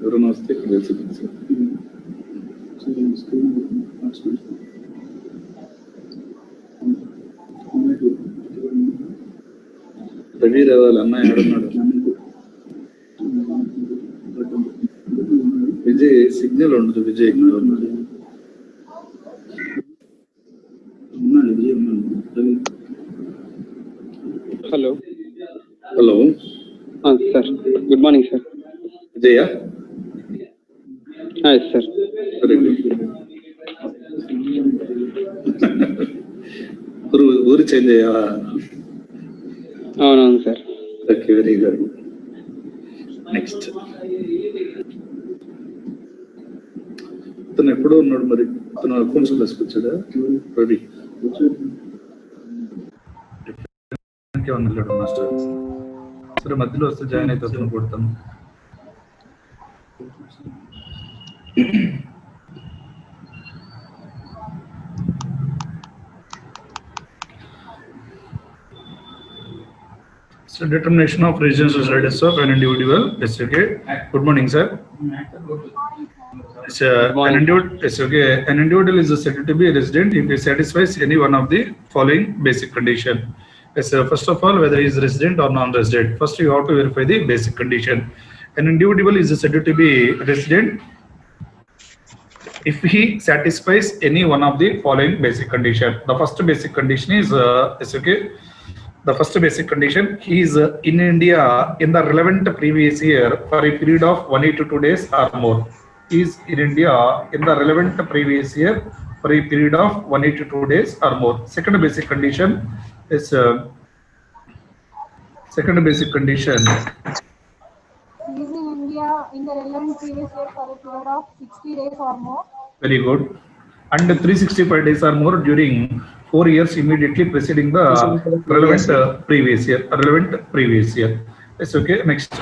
ఎవరైనా వస్తే ఇక్కడ వెళ్తుంది సార్. రవి రావాలి అన్న ఎవరున్నాడు? విజయ్ సిగ్నల్ ఉండదు. Vijay hello hello sir, good morning sir. Vijaya sir. Very good. ఊరు చేంజ్ అయ్యావా? అవునవును sir. Okay, very good. Next అతను ఎప్పుడో ఉన్నాడు మరి, అతను అకౌంట్స్ క్లాస్కి వచ్చాడా? రవి వెళ్ళాడు మాస్టర్. సరే, మధ్యలో వస్తే జాయిన్ అయితే అతను కొడతాను. So determination of residential status of an individual. Yes, okay. Good morning, sir. Yes, okay. An individual is said to be a resident if he satisfies any one of the following basic condition. Yes, first of all, whether he is resident or non-resident. First, you have to verify the basic condition. An individual is said to be resident if he satisfies any one of the following basic condition. The first basic condition is yes, okay. The first basic condition, he is in India in the relevant previous year for a period of 182 days or more. He is in India in the relevant previous year for a period of 182 days or more. Second basic condition is second basic condition. He is in India in the relevant previous year for a period of 60 days or more. Very good. And 365 days or more during 4 years immediately preceding the relevant previous year. Relevant previous year. Yes, okay. Next.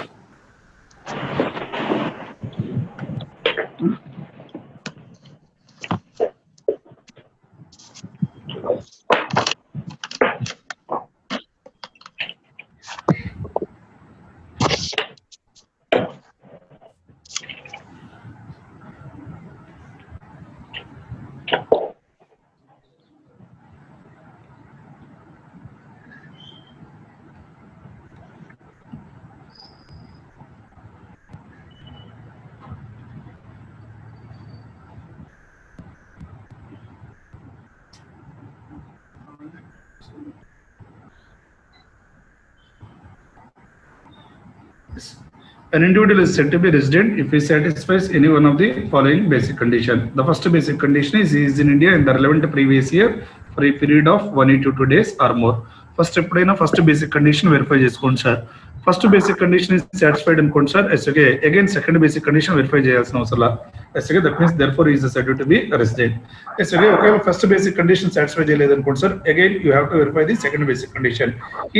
An individual is said to be resident if he satisfies any one of the following basic condition. The first basic condition is he is in India in the relevant previous year for a period of 182 days or more. First ఎప్పుడైనా first basic condition verify చేసుకోండి sir. First basic condition is satisfied అనుకోండి sir. Yes okay. Again second basic condition verify చేయాల్సిన అవసరం. Yes okay. That means therefore is said to be resident. Yes okay. ఒకవేళ first basic condition satisfy చేయలేదు అనుకోండి sir, again you have to verify the second basic condition.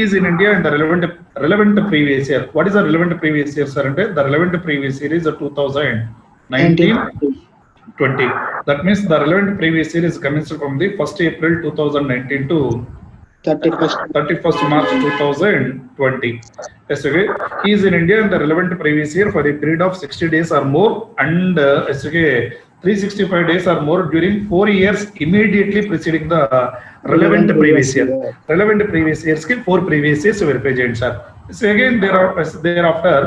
Is in India in the relevant previous year. What is the relevant previous year, sir? అంటే the relevant previous year is 2019-20. That means the relevant previous year is commenced from the 1st April 2019 to 31st March 2020. Yes, okay. He is in India in the relevant previous year for a period of 60 days or more and yes, okay, 365 days or more during 4 years immediately preceding the relevant previous year. Relevant previous years ki 4 previous years verify cheyandi sir. So again thereafter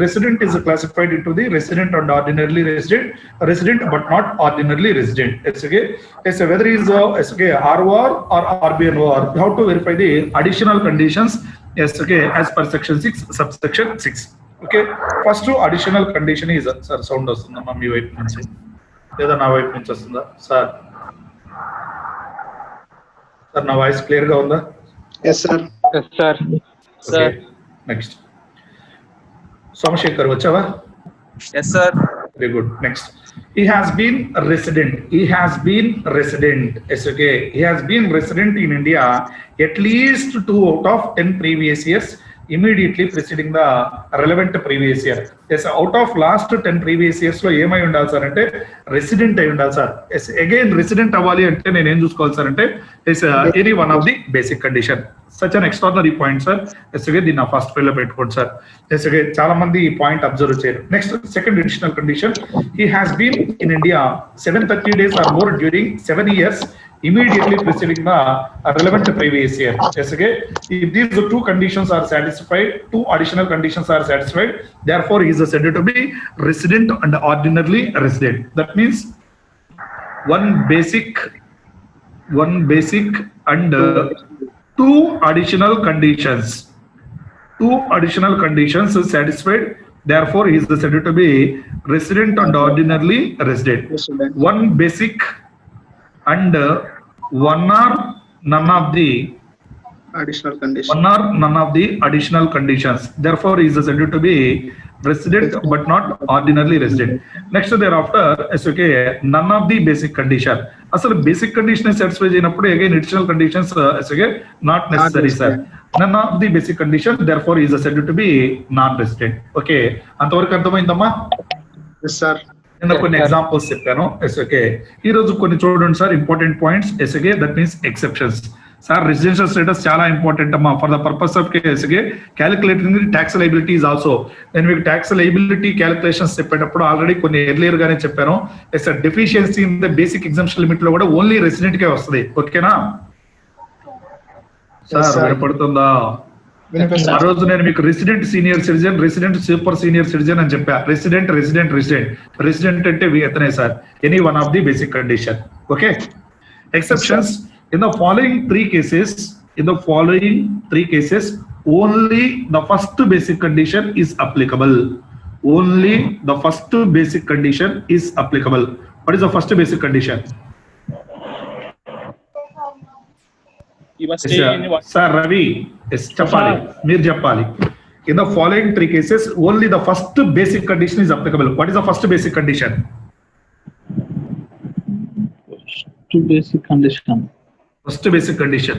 resident is classified into the resident and ordinarily resident but not ordinarily resident. It's okay. It's whether is okay ROR or RBNOR. You have to verify the additional conditions. Yes, okay, as per section 6 subsection 6. Okay, first additional condition is sir sound వస్తుందా మీ వైపు నుంచి లేదా నా వైపు నుంచి వస్తుందా sir? Sir నా voice clear గా ఉందా? yes sir. yes sir. Okay. Next. Somashekar vachava? Yes sir. Very good. Next. He has been resident. Yes, okay. He has been resident in India at least 2 out of 10 previous years immediately preceding the relevant previous year. Yes out of last 10 previous years లో ఏమై ఉండాలి sir అంటే resident అయి ఉండాలి sir. Yes again resident అవ్వాలి అంటే నేను ఏం చూసుకోవాలి సార్ అంటే is any one of the basic condition. Such an extraordinary point sir. Yes again దీన్ని ఫస్ట్ ఫైల్ లో పెట్టుకోండి సార్. ఎస్ అగైన్ చాలా మంది ఈ పాయింట్ అబ్జర్వ్ చేయరు. Next second additional condition, he has been in India 730 days or more during 7 years immediately preceding the relevant previous year. Yes, okay. If these two conditions are satisfied, two additional conditions are satisfied, therefore he is said to be resident and ordinarily resident. That means one basic and two additional conditions. Two additional conditions are satisfied. Therefore, he is said to be resident and ordinarily resident. One basic and one or none of the additional condition. One or none of the additional conditions. Therefore, he is said to be resident but not ordinarily resident. Next thereafter, is okay, none of the basic condition. Asal basic condition is satisfied enough. Again, additional conditions is okay, not necessary, sir. None of the basic condition, therefore, he is said to be non-resident. Okay, అంతవరకు అర్థమైందమ్మా? Yes, sir. నేను కొన్ని examples చెప్పాను. ఎస్ఓకే ఈ రోజు కొన్ని చూడండి sir important points. Yes okay that means exceptions. Sir residential status చాలా ఇంపార్టెంట్ అమ్మా for the purpose of yes okay calculating the tax liabilities also. నేను మీకు ట్యాక్స్ లయబిలిటీ క్యాలిక్యులేషన్స్ చెప్పేటప్పుడు ఆల్రెడీ కొన్ని ఎర్లియర్ గానే చెప్పాను. Yes sir deficiency in the basic exemption limit లో కూడా ఓన్లీ రెసిడెంట్ కే వస్తుంది. ఓకేనా సార్? వినపడుతుందా? ఆ రోజు నేను మీకు resident senior citizen, resident super senior citizen అని చెప్పా. రెసిడెంట్ అంటే ఎతనే sir any one of the basic condition. Okay. Exceptions in the following three cases only the first basic condition is applicable. Only the first basic condition is applicable. What is the first basic condition? Sir Ravi చెప్పాలి, మీరు చెప్పాలి. In the following three cases, only the first basic condition is applicable. What is the first basic condition? First basic condition. First basic condition.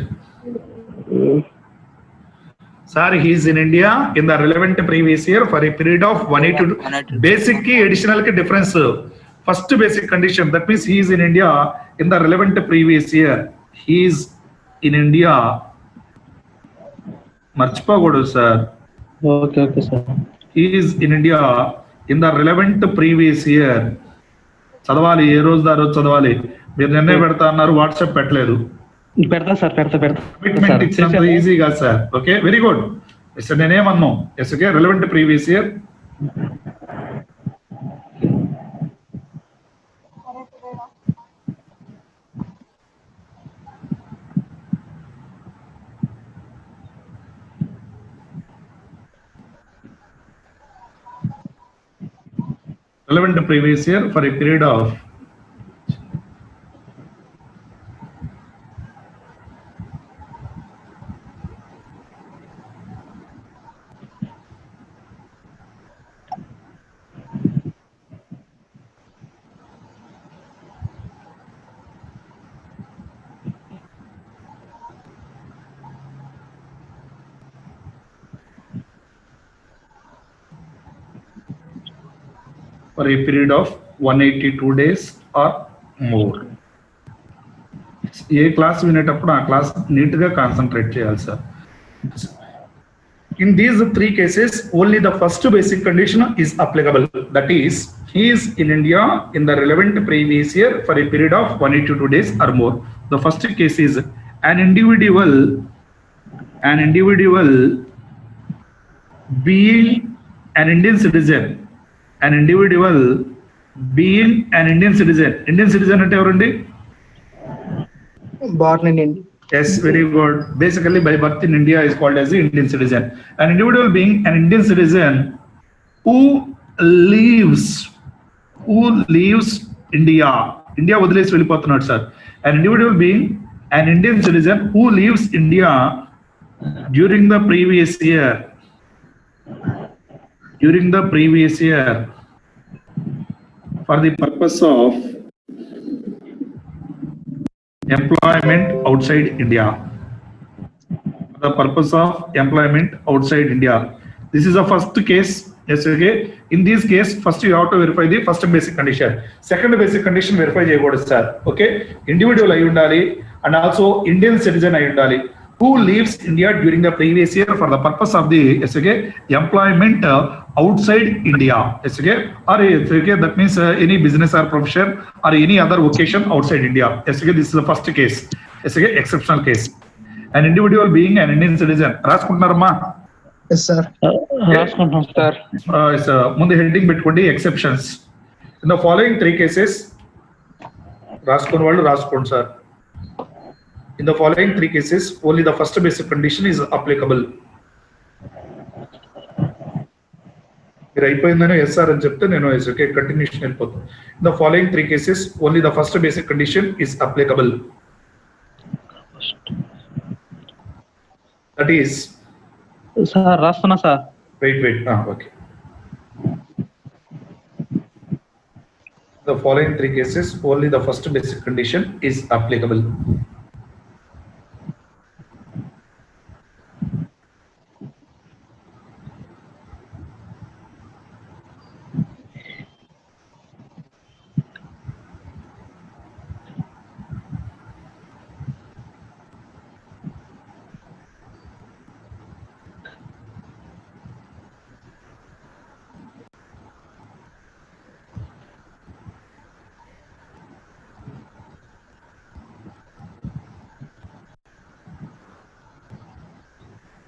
Sir, he is in India in the relevant previous year for a period of 182. Basic ki additional ki difference. First basic condition. That means he is in India in the relevant previous year. He is in India. మర్చిపోకూడదు sir. Okay sir. He is in India in the relevant previous year. చదవాలి, ఏ రోజు ఆ రోజు చదవాలి. మీరు నిర్ణయం పెడతా అన్నారు, వాట్సాప్ పెట్టలేదు. పెడతా సార్, పెడతా. కమిట్మెంట్ ఇచ్చినంత ఈజీ కాదు sir. Okay, very good. Yes నేనేమన్నాం? Yes okay, relevant previous year. Relevant previous year for a period of for a period of 182 days or more. A class వినేటప్పుడు ఆ క్లాస్ నీట్ గా concentrate చేయాలి sir. In these three cases, only the first basic condition is applicable. That is, he is in India in the relevant previous year for a period of 182 days or more. The first case is an individual being an Indian citizen. An individual being an Indian citizen. Indian citizen అంటే ఎవరండి? Born in India. Yes, very good. Basically, by birth in India is called as the Indian citizen. An individual being an Indian citizen who lives India. India వదిలేసి వెళ్ళిపోతున్నాడు sir. An individual being an Indian citizen who leaves India during the previous year. For the purpose of employment outside India. For the purpose of employment outside India. This is the first case Yes, okay. In this case, first you have to verify the first basic condition. Second basic condition verify చేయకూడదు sir. Okay. Individual అయి ఉండాలి and also Indian citizen అయి ఉండాలి. Who leaves India during the previous year for the purpose of the okay, employment outside India. Okay. Or okay, that means any business or profession or any other vocation outside India. Okay. This is the first case. Okay. Exceptional case. An individual being an Indian citizen. రాసుకుంటున్నారమ్మా? Yes, sir. రాసుకుంటాం sir. ముందు heading పెట్టుకోండి exceptions. In the following 3 cases రాసుకున్న వాళ్ళు రాసుకోండి sir. In the following 3 cases only the first basic condition is applicable. మీరు అయిపోయిందని SR అని చెప్తే నేను ఓకే కంటిన్యూషన్ వెళ్ళిపోతాను. In the following 3 cases only the first basic condition is applicable. That is sir రాస్తున్నా sir. wait okay. The following 3 cases only the first basic condition is applicable.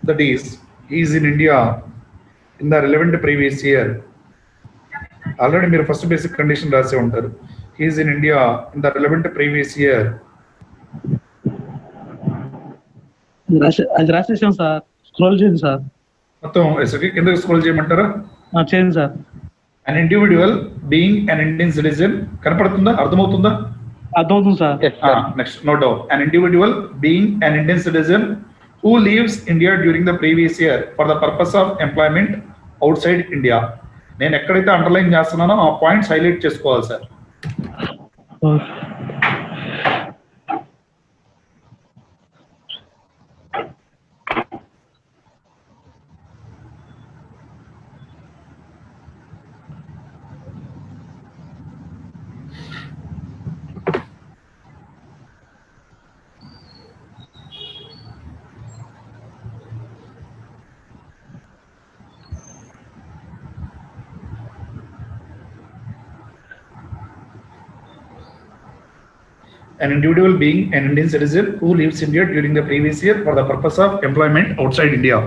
That is, he is in India in the relevant previous year. Already మీరు first basic condition రాసి ఉంటారు. He is in India in the relevant previous year. అది రాసేసాం sir. Scroll చేయండి sir. మొత్తం ఎస్ఓకే కిందకి scroll చేయమంటారా? చేయండి sir. An individual being an Indian citizen కనపడుతుందా? అర్థమవుతుందా? అర్థమవుతుంది sir. Next, no doubt. An individual being an Indian citizen who leaves India during the previous year for the purpose of employment outside India. నేను ఎక్కడైతే underline చేస్తున్నానో ఆ points highlight చేసుకోవాలి sir. An individual being an Indian citizen who leaves India during the previous year for the purpose of employment outside India.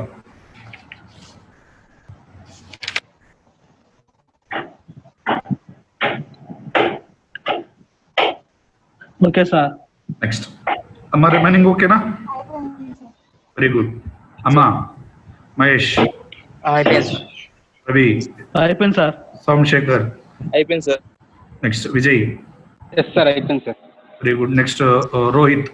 Okay, sir. Next. Amma remaining okay na? Very good. Amma, Mahesh. అయిపోయింది Ravi. అయిపోయింది sir. Somshekhar. అయిపోయింది sir. Next, Vijay. Yes sir అయిపోయింది sir. Very good. Next, Rohit.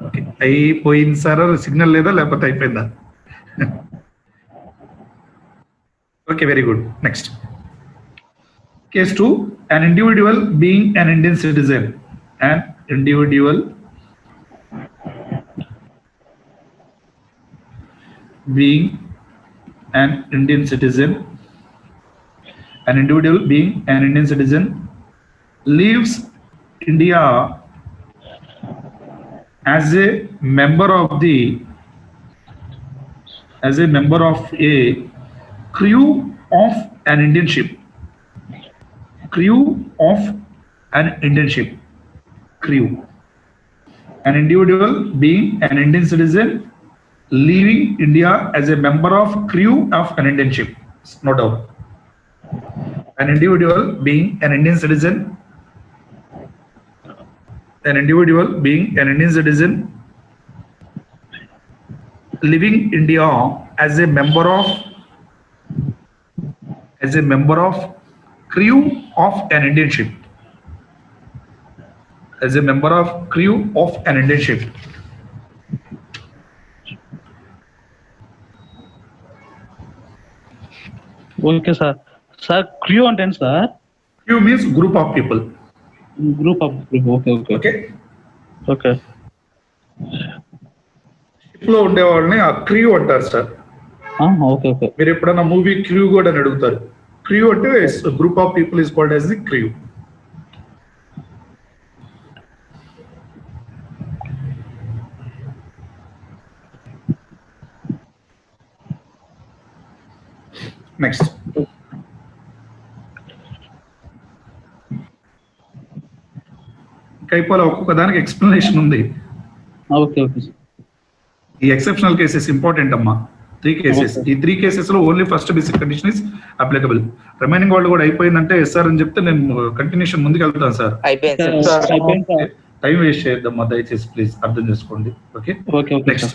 Okay. అయిపోయింది sir signal లేదా లేకపోతే అయిపోయిందా? Okay, very good. Next. Case 2, an individual being an Indian citizen. An individual being an Indian citizen. An individual being an Indian citizen leaves India as a member of a crew of an Indian ship. Crew of an Indian ship. Crew. An individual being an Indian citizen leaving India as a member of crew of an Indian ship. No doubt. An individual being an Indian citizen leaving India as a member of crew of an Indian ship. As a member of crew of an Indian ship. Okay sir. Sir crew అంటే sir? Crew means group of people. Group of. Okay okay Okay. Okay. Ship లో ఉండే వాళ్ళని ఆ crew అంటారు sir. Okay okay మీరు ఎప్పుడన్నా movie crew కూడా అని అడుగుతారు. క్రూ అంటే group of people is called as the crew. Next కైపోల ఒక్కొక్క దానికి ఎక్స్ప్లెనేషన్ ఉంది. ఓకే ఓకే ఈ ఎక్సెప్షనల్ కేసెస్ ఇంపార్టెంట్ అమ్మా. 3 కేసెస్. ఈ 3 కేసెస్ లో only first basic condition is applicable. Remaining వాళ్ళు కూడా అయిపోయిందంటే సార్ అని చెప్తే నేను కంటిన్యూషన్ ముందుకు వెళ్తాను సార్. అయిపోయింది సార్. టైం వేస్ట్ చేయొద్దమ్మా దయచేసి, ప్లీజ్ అర్థం చేసుకోండి. ఓకే ఓకే ఓకే నెక్స్ట్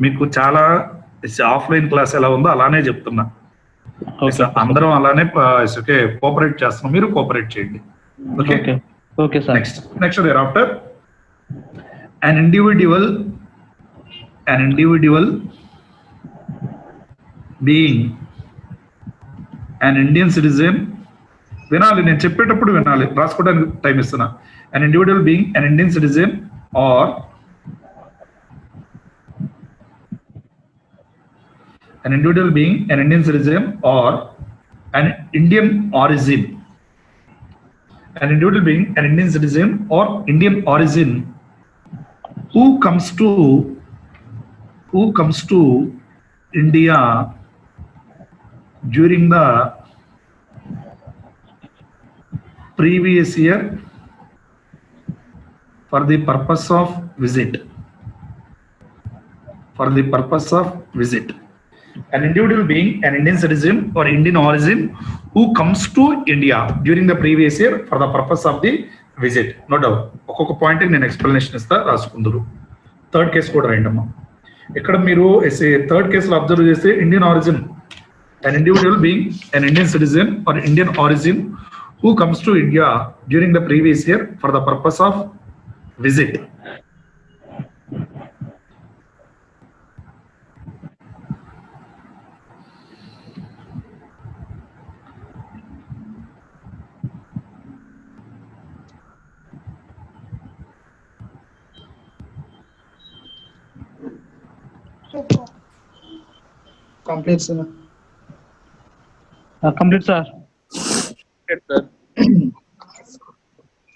మీకు చాలా ఆఫ్లైన్ క్లాస్ ఎలా ఉందో అలానే చెప్తున్నా. అందరం అలానే ఓకే కోఆపరేట్ చేస్తున్నాం, మీరు కోఆపరేట్ చేయండి. Okay okay sir. Next thereafter an individual being an Indian citizen. వినాలి, నేను చెప్పేటప్పుడు వినాలి, రాసుకోవడానికి టైం ఇస్తున్నా. an individual being an Indian citizen or an individual being an Indian citizen or an Indian origin. An individual being an Indian citizen or Indian origin who comes to India during the previous year for the purpose of visit. An individual being an Indian citizen or Indian origin who comes to India during the previous year for the purpose of the visit. No doubt. ఒక్కొక్క point నేను explanation ఇస్తా, రాసుకుందరు. Third case కూడా రాయండి అమ్మా. ఇక్కడ మీరు third కేసులో observe చేస్తే Indian origin, an individual being an Indian citizen or Indian origin who comes to India during the previous year for the purpose of visit. Complete, sir. Complete sir.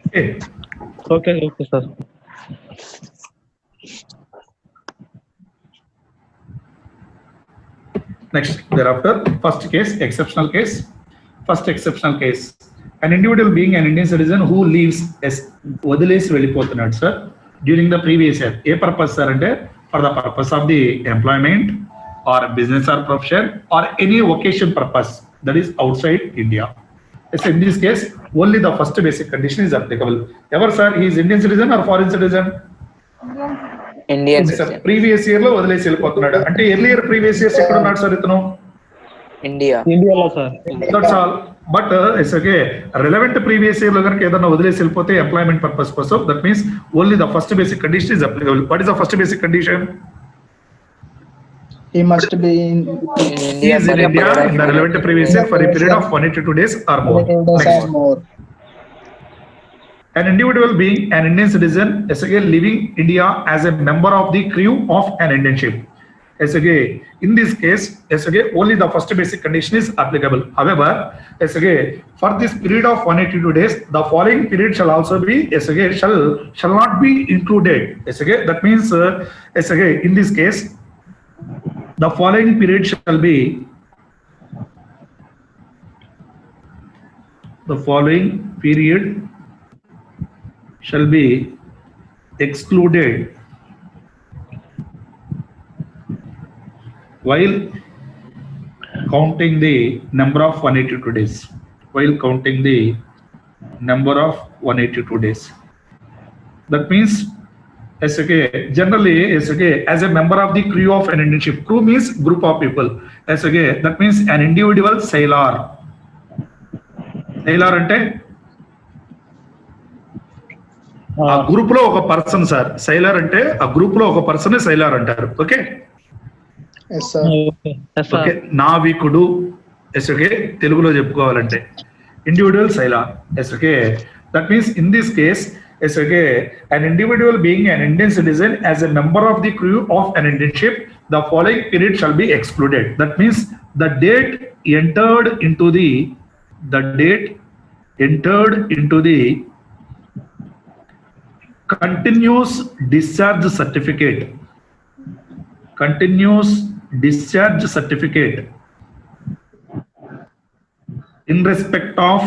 Okay. Okay okay sir. Next, thereafter, first case, exceptional case. First exceptional case. An individual being an Indian citizen who leaves as వదిలేసి వెళ్ళిపోతున్నాడు sir during the previous year. A purpose sir అంటే for the purpose of the employment or business or profession or any vocation purpose that is outside India. Yes, in this case, only the first basic condition is applicable. Ever sir, he is Indian citizen or foreign citizen? Indian previous year లో వదిలేసి వెళ్ళిపోతున్నాడు అంటే earlier previous years ఎక్కడ ఉన్నాడు sir ఇతను? ఇండియాలో sir. That's all. But it's okay relevant previous year లో కనుక ఏదైనా వదిలేసి వెళ్ళిపోతే ఎంప్లాయ్మెంట్ పర్పస్ కోసం, that means only the first basic condition is applicable. What is the first basic condition? He must be in He is in India in the relevant previous year for a period of 182 days or more. Next. An individual being an Indian citizen is again leaving India as a member of the crew of an Indian ship. As again, in this case, as again, only the first basic condition is applicable. However, as again, for this period of 182 days, the following period shall also be, as again, shall not be included. As again, that means, as again, in this case, the following period shall be, the following period shall be excluded while counting the number of 182 days. While counting the number of 182 days. That means, generally, as a member of the crew of an Indian ship. Crew means group of people. That means an individual sailor. Sailor ante ఆ group లో ఒక person sir. Sailor అంటే ఆ group లో ఒక person sailor అంటారు. Okay okay నావికుడు. Okay తెలుగులో చెప్పుకోవాలంటే individual sailor. Okay that means in this case Yes, okay. An individual being an Indian citizen as a member of the crew of an Indian ship, the following period shall be excluded. That means the date entered into the continuous discharge certificate. Continuous discharge certificate in respect of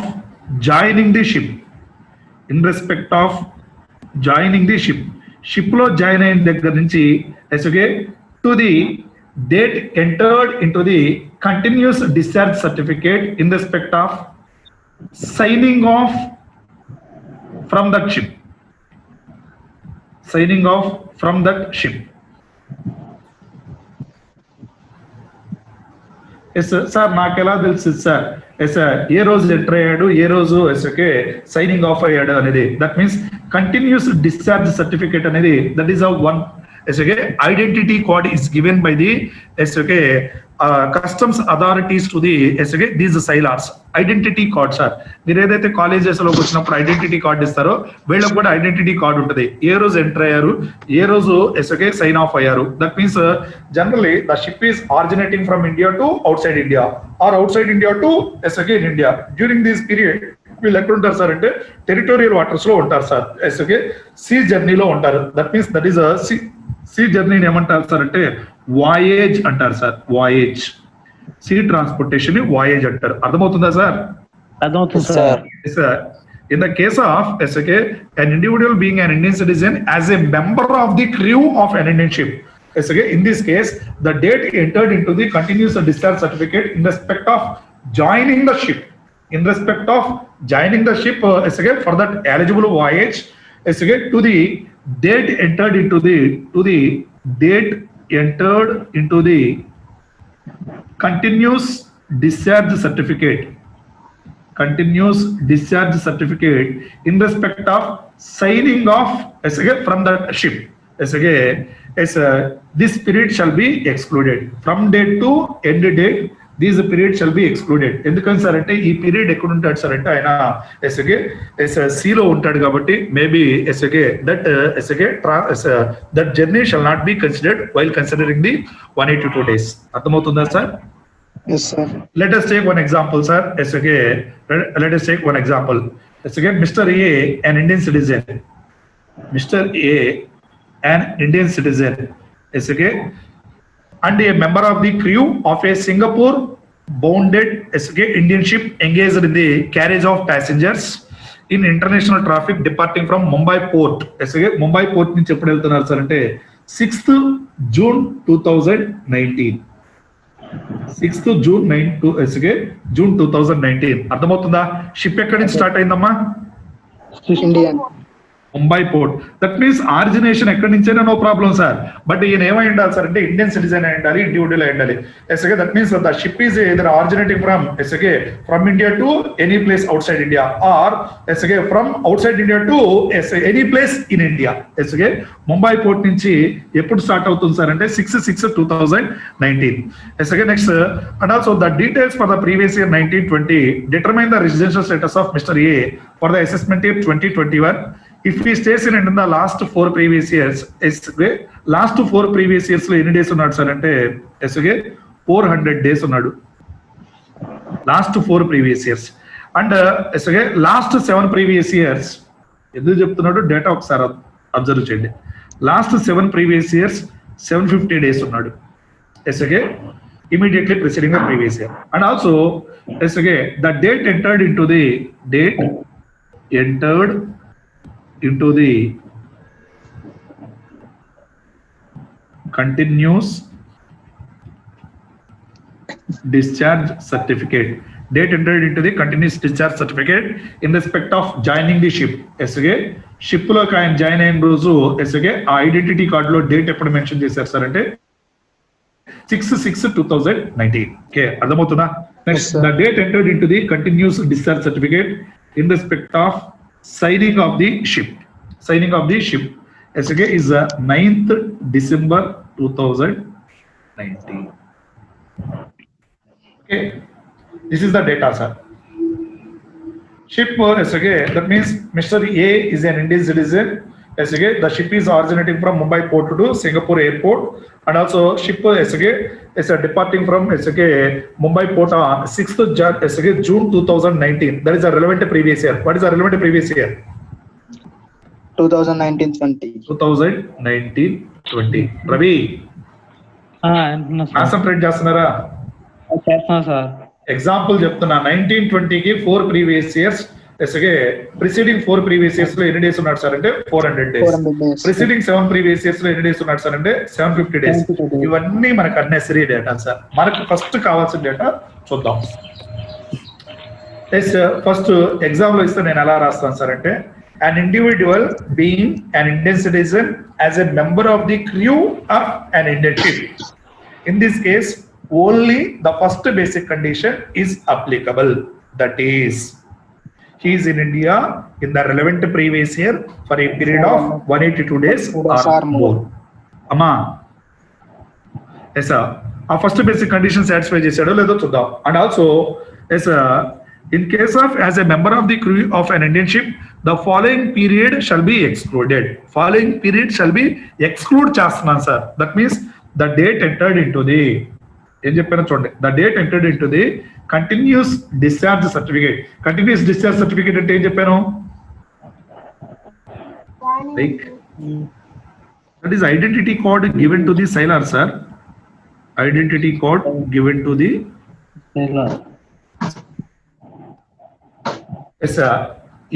joining the ship. In respect of joining the ship. Ship lo join అయిన దగ్గర నుంచి okay, to the date entered into the continuous discharge certificate in respect of signing off from that ship. Signing off from that ship. Yes sir నాకు ఎలా తెలుస్తుంది sir yes ఏ రోజు enter అయ్యాడు ఏ రోజు ఎస్ఓకే signing off అయ్యాడు అనేది that means continuous discharge certificate అనేది that is a one yes okay identity card is given by the yes okay customs authorities to the yes okay these sailors identity card sir మీరు ఏదైతే colleges లోకి వచ్చినప్పుడు identity card ఇస్తారో వీళ్ళకి కూడా ఐడెంటిటీ కార్డ్ ఉంటుంది ఏ రోజు ఎంటర్ అయ్యారు ఏ రోజు ఎస్ఓకే సైన్ ఆఫ్ అయ్యారు that means generally the ship is originating from India to outside India or outside India to yes okay in India during this period వీళ్ళు ఎక్కడ ఉంటారు సార్ అంటే టెరిటోరియల్ వాటర్స్ లో ఉంటారు సార్ ఎస్ఓకే సీ జర్నీలో ఉంటారు that means that is sea జర్నీని ఏమంటారు సార్ అంటే వాయేజ్ అంటారు sir voyage sea transportation voyage అంటారు అర్థమవుతుందా సార్ అర్థమవుతుంది Sir. Sir in the case of SK, an individual being an Indian citizen as a member of the crew of an Indian ship. SK, in this case, the date entered into the continuous discharge certificate in respect of joining the ship. In respect of joining the ship, SK, for that eligible voyage, SK, to the date entered into the continuous discharge certificate. Continuous discharge certificate in respect of signing off from the ship. This period shall be excluded. From date to end date, this period shall be excluded. ఎందుకని sir అంటే ఈ period ఎక్కడ ఉంటాడు sir అంటే ఆయన సీలో ఉంటాడు కాబట్టి maybe that journey shall not be considered while considering the 182 days. అర్థమవుతుందా sir? Yes, sir. Let us take one example, sir. Let us take one example. Mr. A, an Indian citizen. Mr. A, an Indian citizen. And a member of the crew of a Singapore bounded Indian ship engaged in the carriage of passengers in international traffic departing from Mumbai port. Mumbai port నుంచి ఎప్పుడు వెళ్తున్నారు sir అంటే 6th June 2019. 6th June 2019. అర్థమవుతుందా? Ship ఎక్కడి నుంచి start అయిందమ్మా? Indian. Mumbai port. That means origination ఎక్కడి నుంచైనా నో ప్రాబ్లం సార్. బట్ ఈయన ఏమై ఉండాలి సార్ అంటే ఇండియన్ సిటిజన్ అయి ఉండాలి, ఇండివిజువల్ అయి ఉండాలి. That means the ship is either originating from India to any place outside India or from outside India to any place in India. Mumbai port నుంచి ఎప్పుడు స్టార్ట్ అవుతుంది సార్ అంటే 6/6/2019. Next and also the details for the previous ఇయర్ 1920 determine the residential status of Mr. A for the assessment year 2021. If he stays in the last 4 previous years, last 4 previous years లో ఎన్ని days ఉన్నాడు sir అంటే 400 days ఉన్నాడు. Last 4 previous years and last 7 previous years ఎందుకు చెప్తున్నాడు data ఒకసారి observe చేయండి. Last 7 previous years 750 days ఉన్నాడు. Immediately preceding the previous year. And also the date entered into the continuous discharge certificate. Date entered into the continuous discharge certificate in respect of joining the ship. Ship లో ఆయన join అయిన రోజు ఆ identity card లో date ఎప్పుడు mention చేశారు sir అంటే 6/6/2019. Okay, అర్థమవుతుందా? Next the date entered into the continuous discharge certificate in respect of signing of the ship is 9th December 2019. Okay, this is the data, sir. Ship, okay, that means Mr. A is an Indian citizen. Okay, the ship is originating from Mumbai port to Singapore airport, and also ship is departing from Mumbai port on 6th June 2019. That is a relevant previous year. What is the relevant previous year? 2019-20. 2019-20. Ravi, వింటున్నా sir concentrate చేస్తున్నారా? చేస్తున్నా sir. Example చెప్తున్నా. 1920కి 4 previous years preceding 4 previous years లో ఎన్ని days ఉన్నాడు sir అంటే 400 days. 400 days. Preceding 7 previous years లో ఎన్ని డేస్ ఉన్నాడు సార్ అంటే 750 డేస్. ఇవన్నీ మనకు అన్నెసరీ డేటా సార్. మనకు ఫస్ట్ కావాల్సిన డేటా చూద్దాం. ఫస్ట్ ఎగ్జామ్ లో ఇస్తే నేను ఎలా రాస్తాను సార్ అంటే, an individual being an Indian citizen as a member of the crew of an Indian ship. In this case, only the first basic condition is applicable. That is, he is in India in the relevant previous year for a period of 182 days or more. Amma, yes sir. Our first basic condition satisfy chesado ledo chuddam. And also, yes sir, in case of as a member of the crew of an Indian ship, the following period shall be excluded. Following period shall be exclude చేస్తున్నాను sir. That means the date entered into the, ఏం చెప్పానో చూడండి, the date entered into the continuous discharge certificate. Continuous discharge certificate అంటే ఏం చెప్పాను? Like, that is identity code given to the sailor, sir. Identity code given to the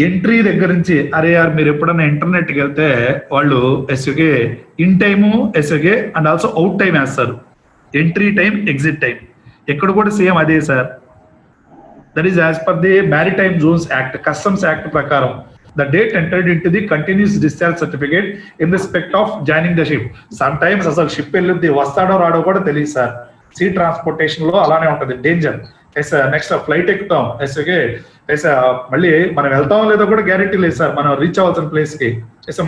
entry దగ్గర నుంచి. అరే యార్, మీరు ఎప్పుడైనా ఇంటర్నెట్ కి వెళ్తే వాళ్ళు SA in time SA and also out time వేస్తారు. ఎంట్రీ టైం, ఎగ్జిట్ టైం ఎక్కడ కూడా సేమ్ అదే sir. That is as per the maritime zones act, customs act ప్రకారం the date entered into the continuous discharge certificate in respect of joining the ship. Sometimes అసలు ship వెళ్ళి వస్తాడో రాడో కూడా తెలియదు sir. See transportation లో అలానే ఉంటది, డేంజర్. నెక్స్ట్ ఫ్లైట్ ఎక్కుతాం మళ్ళీ మనం వెళ్తాం లేదో కూడా గ్యారెంటీ లేదు సార్. మనం రీచ్ అవ్వాల్సిన ప్లేస్ కి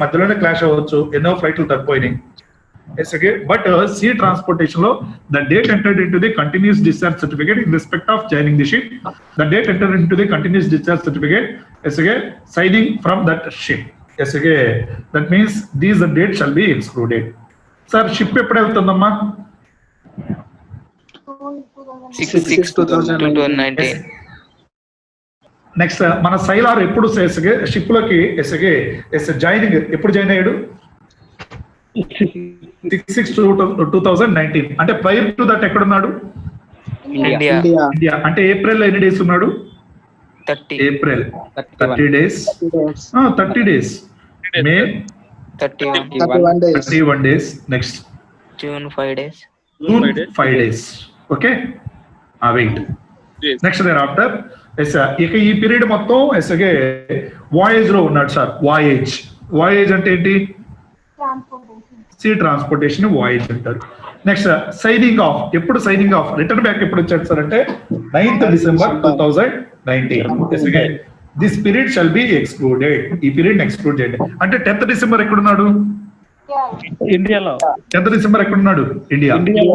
మధ్యలోనే క్లాష్ అవ్వచ్చు, ఎన్నో ఫ్లైట్లు తగ్గిపోయినాయి. బట్ సీ ట్రాన్స్పోర్టేషన్ లో the date entered into the continuous discharge certificate in respect of joining the ship, the date entered into the continuous discharge certificate signing from that ship. That means these dates shall be excluded. Sir, ship ఎప్పుడు వెళ్తుందమ్మా? 6/6/2019. Next మన సైలార్ ఎప్పుడు ship లోకి joining ఎప్పుడు join అయ్యాడు? 6/6/2019. అంటే prior to that ఎక్కడున్నాడు? India. India. అంటే April ఎన్ని డేస్ ఉన్నాడు? 30. April 30 days. 30 days. May 31 days. Next June 5 days. June 5 days. Okay, wait. Next thereafter ఇక ఈ పీరియడ్ మొత్తం వాయేజ్ లో ఉన్నాడు సార్. వాయేజ్ అంటే ఏంటి? సీ ట్రాన్స్పోర్టేషన్ వాయేజ్ అంటారు. Next signing off. ఎప్పుడు సైనింగ్ ఆఫ్, రిటర్న్ బ్యాక్ ఎప్పుడు వచ్చాడు సార్ అంటే 9th December 2019. This period shall be excluded. ఈ పీరియడ్ ఎక్స్క్లూడ్ చేయండి. అంటే 10th December ఎక్కడున్నాడు? ఇండియాలో. 10th December ఎక్కడున్నాడు? ఇండియా.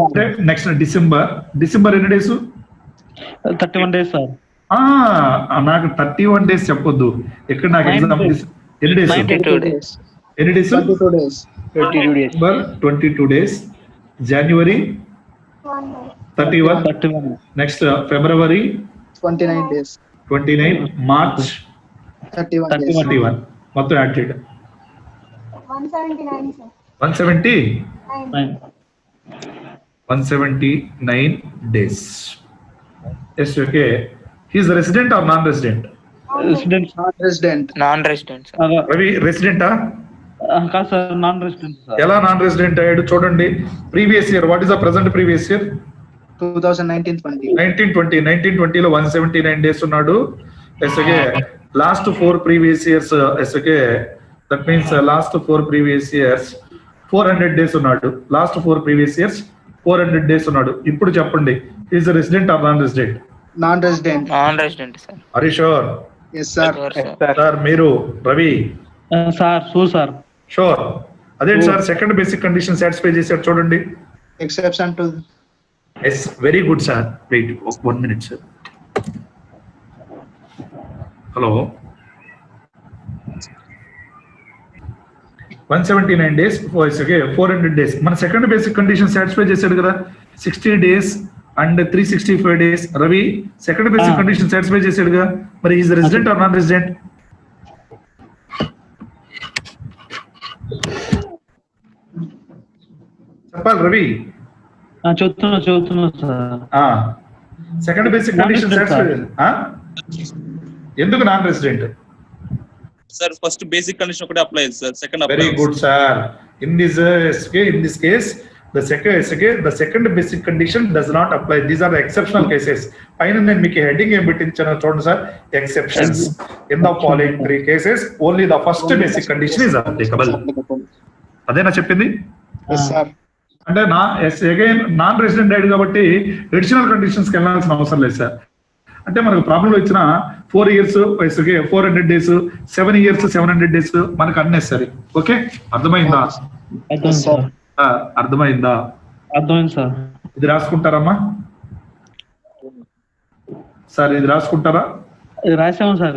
అంటే నెక్స్ట్ డిసెంబర్ ఎన్ని డేస్? 31 days sir. నాకు 31 days చెప్పొద్దు. ఇక్కడ నాకు ఎగ్జామ్ ఎన్ని డేస్? 22 days. ఎన్ని days? 22 days. 22 days. January 31. Next February 29 days. 29. March 31. మొత్తం యాడ్ చేయడం 179 sir. 179 days. Yes, okay. He is resident or non-resident? Resident. Non-resident, sir. Ravi, resident ah? కాదు sir, non resident sir. ఎలా non resident అయ్యాడు చూడండి. Previous year, what is the present previous year? 2019-20. 1920 లో 179 days ఉన్నాడు. Last 4 previous years that means last 4 previous years 400 days ఉన్నాడు. Last 4 previous years 400 days ఉన్నాడు. ఇప్పుడు చెప్పండి, is resident or non resident? Non-resident. Non-resident, sir. Are you sure? Yes sir. Sure, sir. Sir మీరు Ravi sir sir sure? అదేంటి sir, second basic condition satisfy చేశారు చూడండి. Exception to yes, very good sir. Wait 1 minute sir. Hello. 179 days, okay, 400 days. మన second basic condition satisfy చేశాడు కదా, 60 days and 365 days. Ravi second basic condition satisfy చేశాడుగా, మరి is resident or non resident? చెప్పాలి రవి. చదువుతున్నా sir. Second basic condition satisfy. ఎందుకు non resident? Sir, first basic condition ఒకటే apply sir, second apply. Very good sir. In this case, the second basic condition does not apply. These are the exceptional cases. పైన నేను మీకు heading ఏం పెట్టించానో చూడండి sir, exceptions. In the following 3 cases, only the first basic condition is applicable. అదేనా చెప్పింది? Yes, sir. అంటే again non resident అయ్యాడు కాబట్టి అడిషనల్ కండిషన్స్ కి వెళ్ళాల్సిన అవసరం లేదు సార్. అంటే మనకు ప్రాబ్లంలో ఇచ్చిన 4 years వయసుకి 400 days, 7 years 700 days మనకు అన్నెసరీ. ఓకే, అర్థమైందా? అర్థమైందా? అర్థమైంది సార్. ఇది రాసుకుంటారమ్మా సార్, ఇది రాసుకుంటారా? ఇది రాసాము సార్.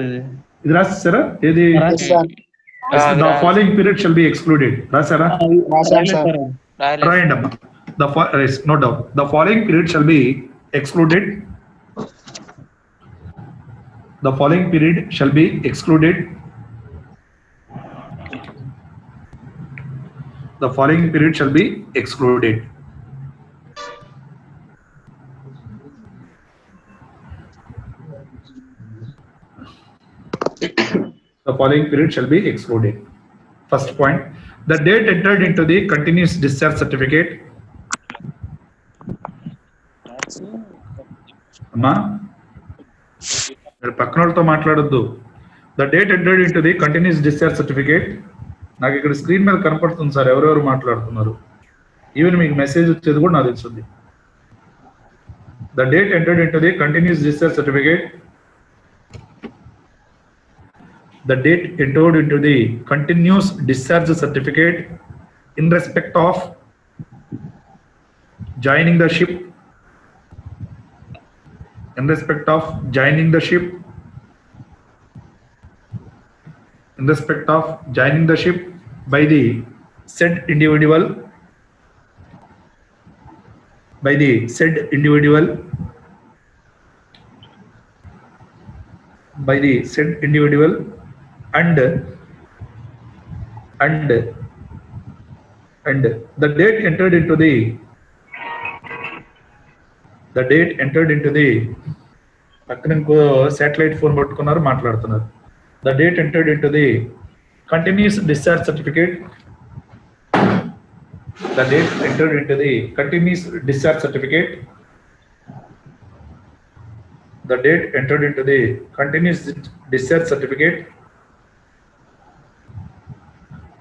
ఇది రాసేసారా? ఏది? The following period shall be excluded. రాసారా? రాయండి అమ్మా. No doubt. The following period shall be excluded. The following period shall be excluded. The following period shall be excluded. The following period shall be excluded. First point, the date entered into the continuous discharge certificate. Amma, పక్కన వాళ్ళతో మాట్లాడొద్దు. The date entered into the continuous discharge certificate. నాకు ఇక్కడ screen మీద కనపడుతుంది sir ఎవరెవరు మాట్లాడుతున్నారు. Even మీకు మెసేజ్ వచ్చేది కూడా నాకు తెలుస్తుంది. The date entered into the continuous discharge certificate. The date entered into the continuous discharge certificate in respect of joining the ship. In respect of joining the ship. In respect of joining the ship by the said individual. By the said individual. By the said individual. And the date entered into the పక్కన ఇంకో satellite phone పట్టుకున్నారు మాట్లాడుతున్నారు. The date entered into the continuous discharge certificate. The date entered into the continuous discharge certificate. The date entered into the continuous discharge certificate.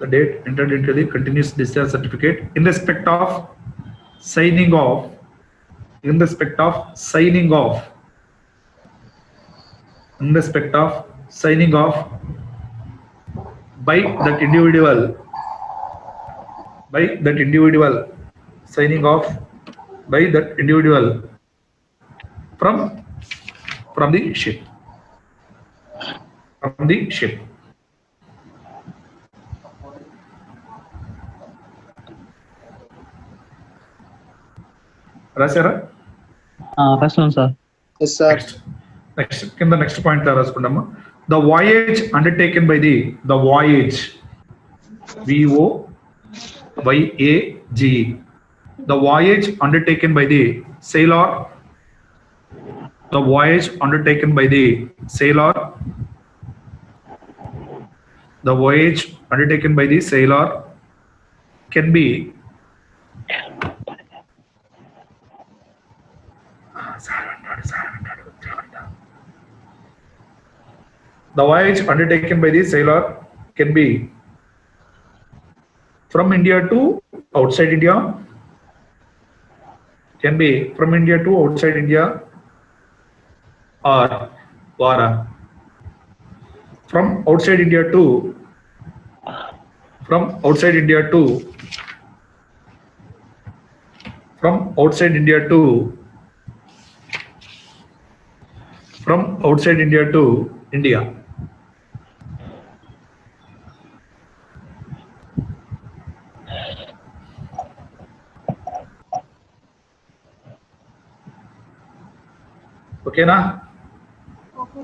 The date entered into the continuous discharge certificate in respect of signing off. In respect of signing off. In respect of signing off by that individual. By that individual. Signing off by that individual from the ship. From the ship. రాశారా? రాసాను sir. Yes, sir. Next కింద next point రాసుకుందామా. The voyage undertaken by the voyage, VOYAGE, the voyage undertaken by the sailor. The voyage undertaken by the sailor. The voyage undertaken by the sailor can be the voyage undertaken by the sailor can be from India to outside India, can be from India to outside India, or from outside India to from outside India to from outside India to from outside India to India. ఓకేనా? Okay.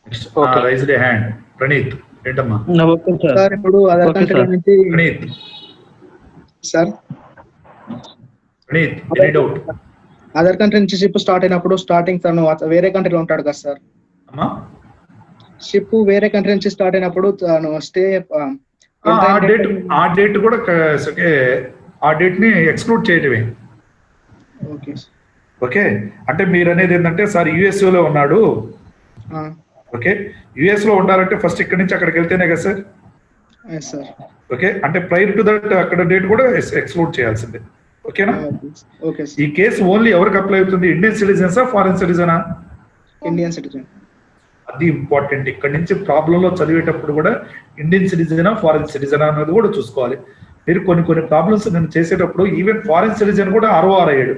Next Okay. Raised ఏ hand. Praneeth ఏంటమ్మా? Okay sir. Sir ఇప్పుడు other Okay, country sir. నుంచి Praneeth sir Praneeth any doubt? Other country నుంచి ship start అయినప్పుడు starting తను వేరే కంట్రీలో ఉంటాడు కదా సార్. అమ్మా షిప్ వేరే కంట్రీ నుంచి స్టార్ట్ అయినప్పుడు తను స్టే ఆ డేట్ కూడా ఆ డేట్ ని ఎక్స్క్లూడ్ చేయటమే. ఓకే ఓకే, అంటే మీరు అనేది ఏంటంటే సార్ యుఎస్ఏ లో ఉన్నాడు, ఓకే యుఎస్ లో ఉండాలంటే ఫస్ట్ ఇక్కడ నుంచి అక్కడికి వెళ్తేనే కదా సార్. సార్. ఓకే, అంటే ప్రైర్ టు దట్ అక్కడ డేట్ కూడా ఎక్స్క్లూడ్ చేయాల్సిందే. ఓకేనా? ఓకే ఈ కేసు ఓన్లీ ఎవరికి అప్లై అవుతుంది? ఇండియన్ సిటిజన్సా ఫారెన్ సిటిజనా? Indian citizen. అది ఇంపార్టెంట్. ఇక్కడ నుంచి ప్రాబ్లం లో చదివేటప్పుడు కూడా ఇండియన్ సిటిజనా ఫారెన్ సిటిజనా అన్నది కూడా చూసుకోవాలి. మీరు కొన్ని ప్రాబ్లమ్స్ నేను చేసేటప్పుడు ఈవెన్ ఫారెన్ సిటిజన్ కూడా ROR అయ్యాడు,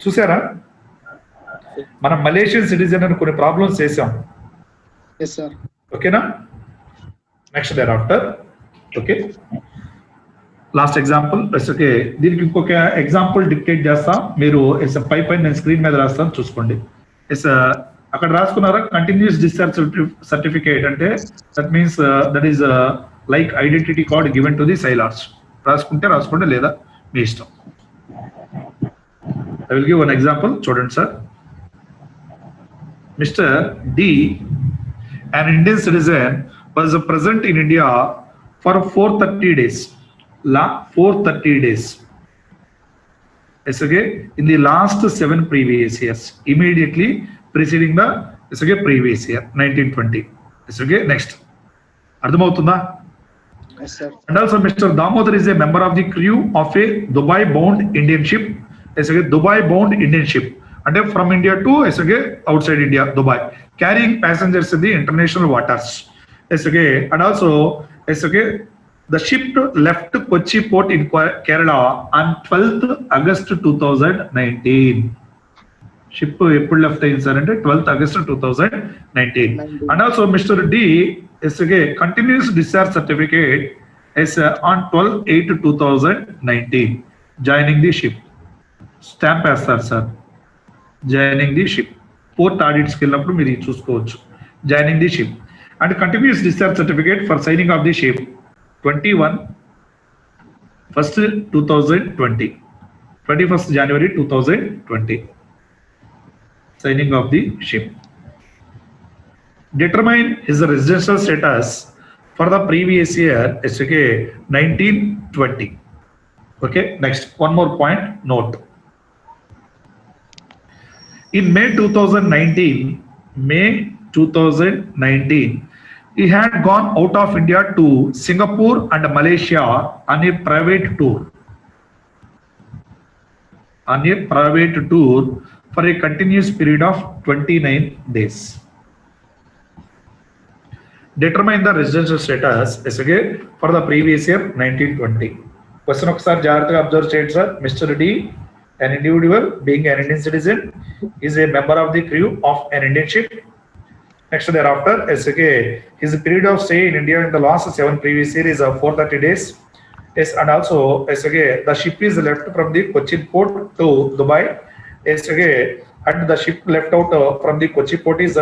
చూసారా? మనం మలేషియన్ సిటిజన్ అని కొన్ని ప్రాబ్లమ్స్ చేసాం. Yes sir. ఓకేనా? Next thereafter. Okay, last example. Okay, దీనికి ఇంకొక ఎగ్జాంపుల్ డిక్టేట్ చేస్తా, మీరు పైన నేను స్క్రీన్ మీద రాస్తాను చూసుకోండి. ఎస్ అక్కడ రాసుకున్నారా? కంటిన్యూస్ డిశ్చార్జ్ సర్టిఫికేట్ అంటే that means that is like identity card given to the sailors. రాసుకోండి లేదా మీ ఇష్టం. I will give one example. చూడండి sir. Mr. D, an Indian citizen, was present in India for 430 days. 430 days. Yes, okay. In the last 7 previous years, immediately preceding the previous year, 1920. Yes, okay. Next. Ardhamautunda? Yes, sir. And also, Mr. Damodar is a member of the crew of a Dubai-bound Indian ship. Yes, okay. Dubai-bound Indian ship. And from India to outside India, Dubai, carrying passengers in the international waters. And also, the ship left Kochi port in Kerala on 12th August 2019. Ship left in 12th August 2019. And also, Mr. D continuous discharge certificate is on 12/8/2019, joining the ship. Stamp as sir. Joining the ship. Port audits కెళ్ళినప్పుడు మీరు చూసుకోవచ్చు. Joining the ship and continuous discharge certificate for signing of the ship 21/1/2020, 21st January 2020. Signing of the ship. Determine his residential status for the previous year, 1920. Okay, next one more point note. In May 2019, he had gone out of India to Singapore and Malaysia on a private tour. For a continuous period of 29 days. Determine the residential status for the previous year 1920. Question ఒకసారి జాగ్రత్తగా observe చేయండి sir. Mr. D, an individual being an Indian citizen, is a member of the crew of an Indian ship. Next thereafter, his period of stay in India in the last 7 previous years is 430 days. Yes, and also the ship is left from the Kochi port to Dubai. Yes, and the ship left out from the Kochi port is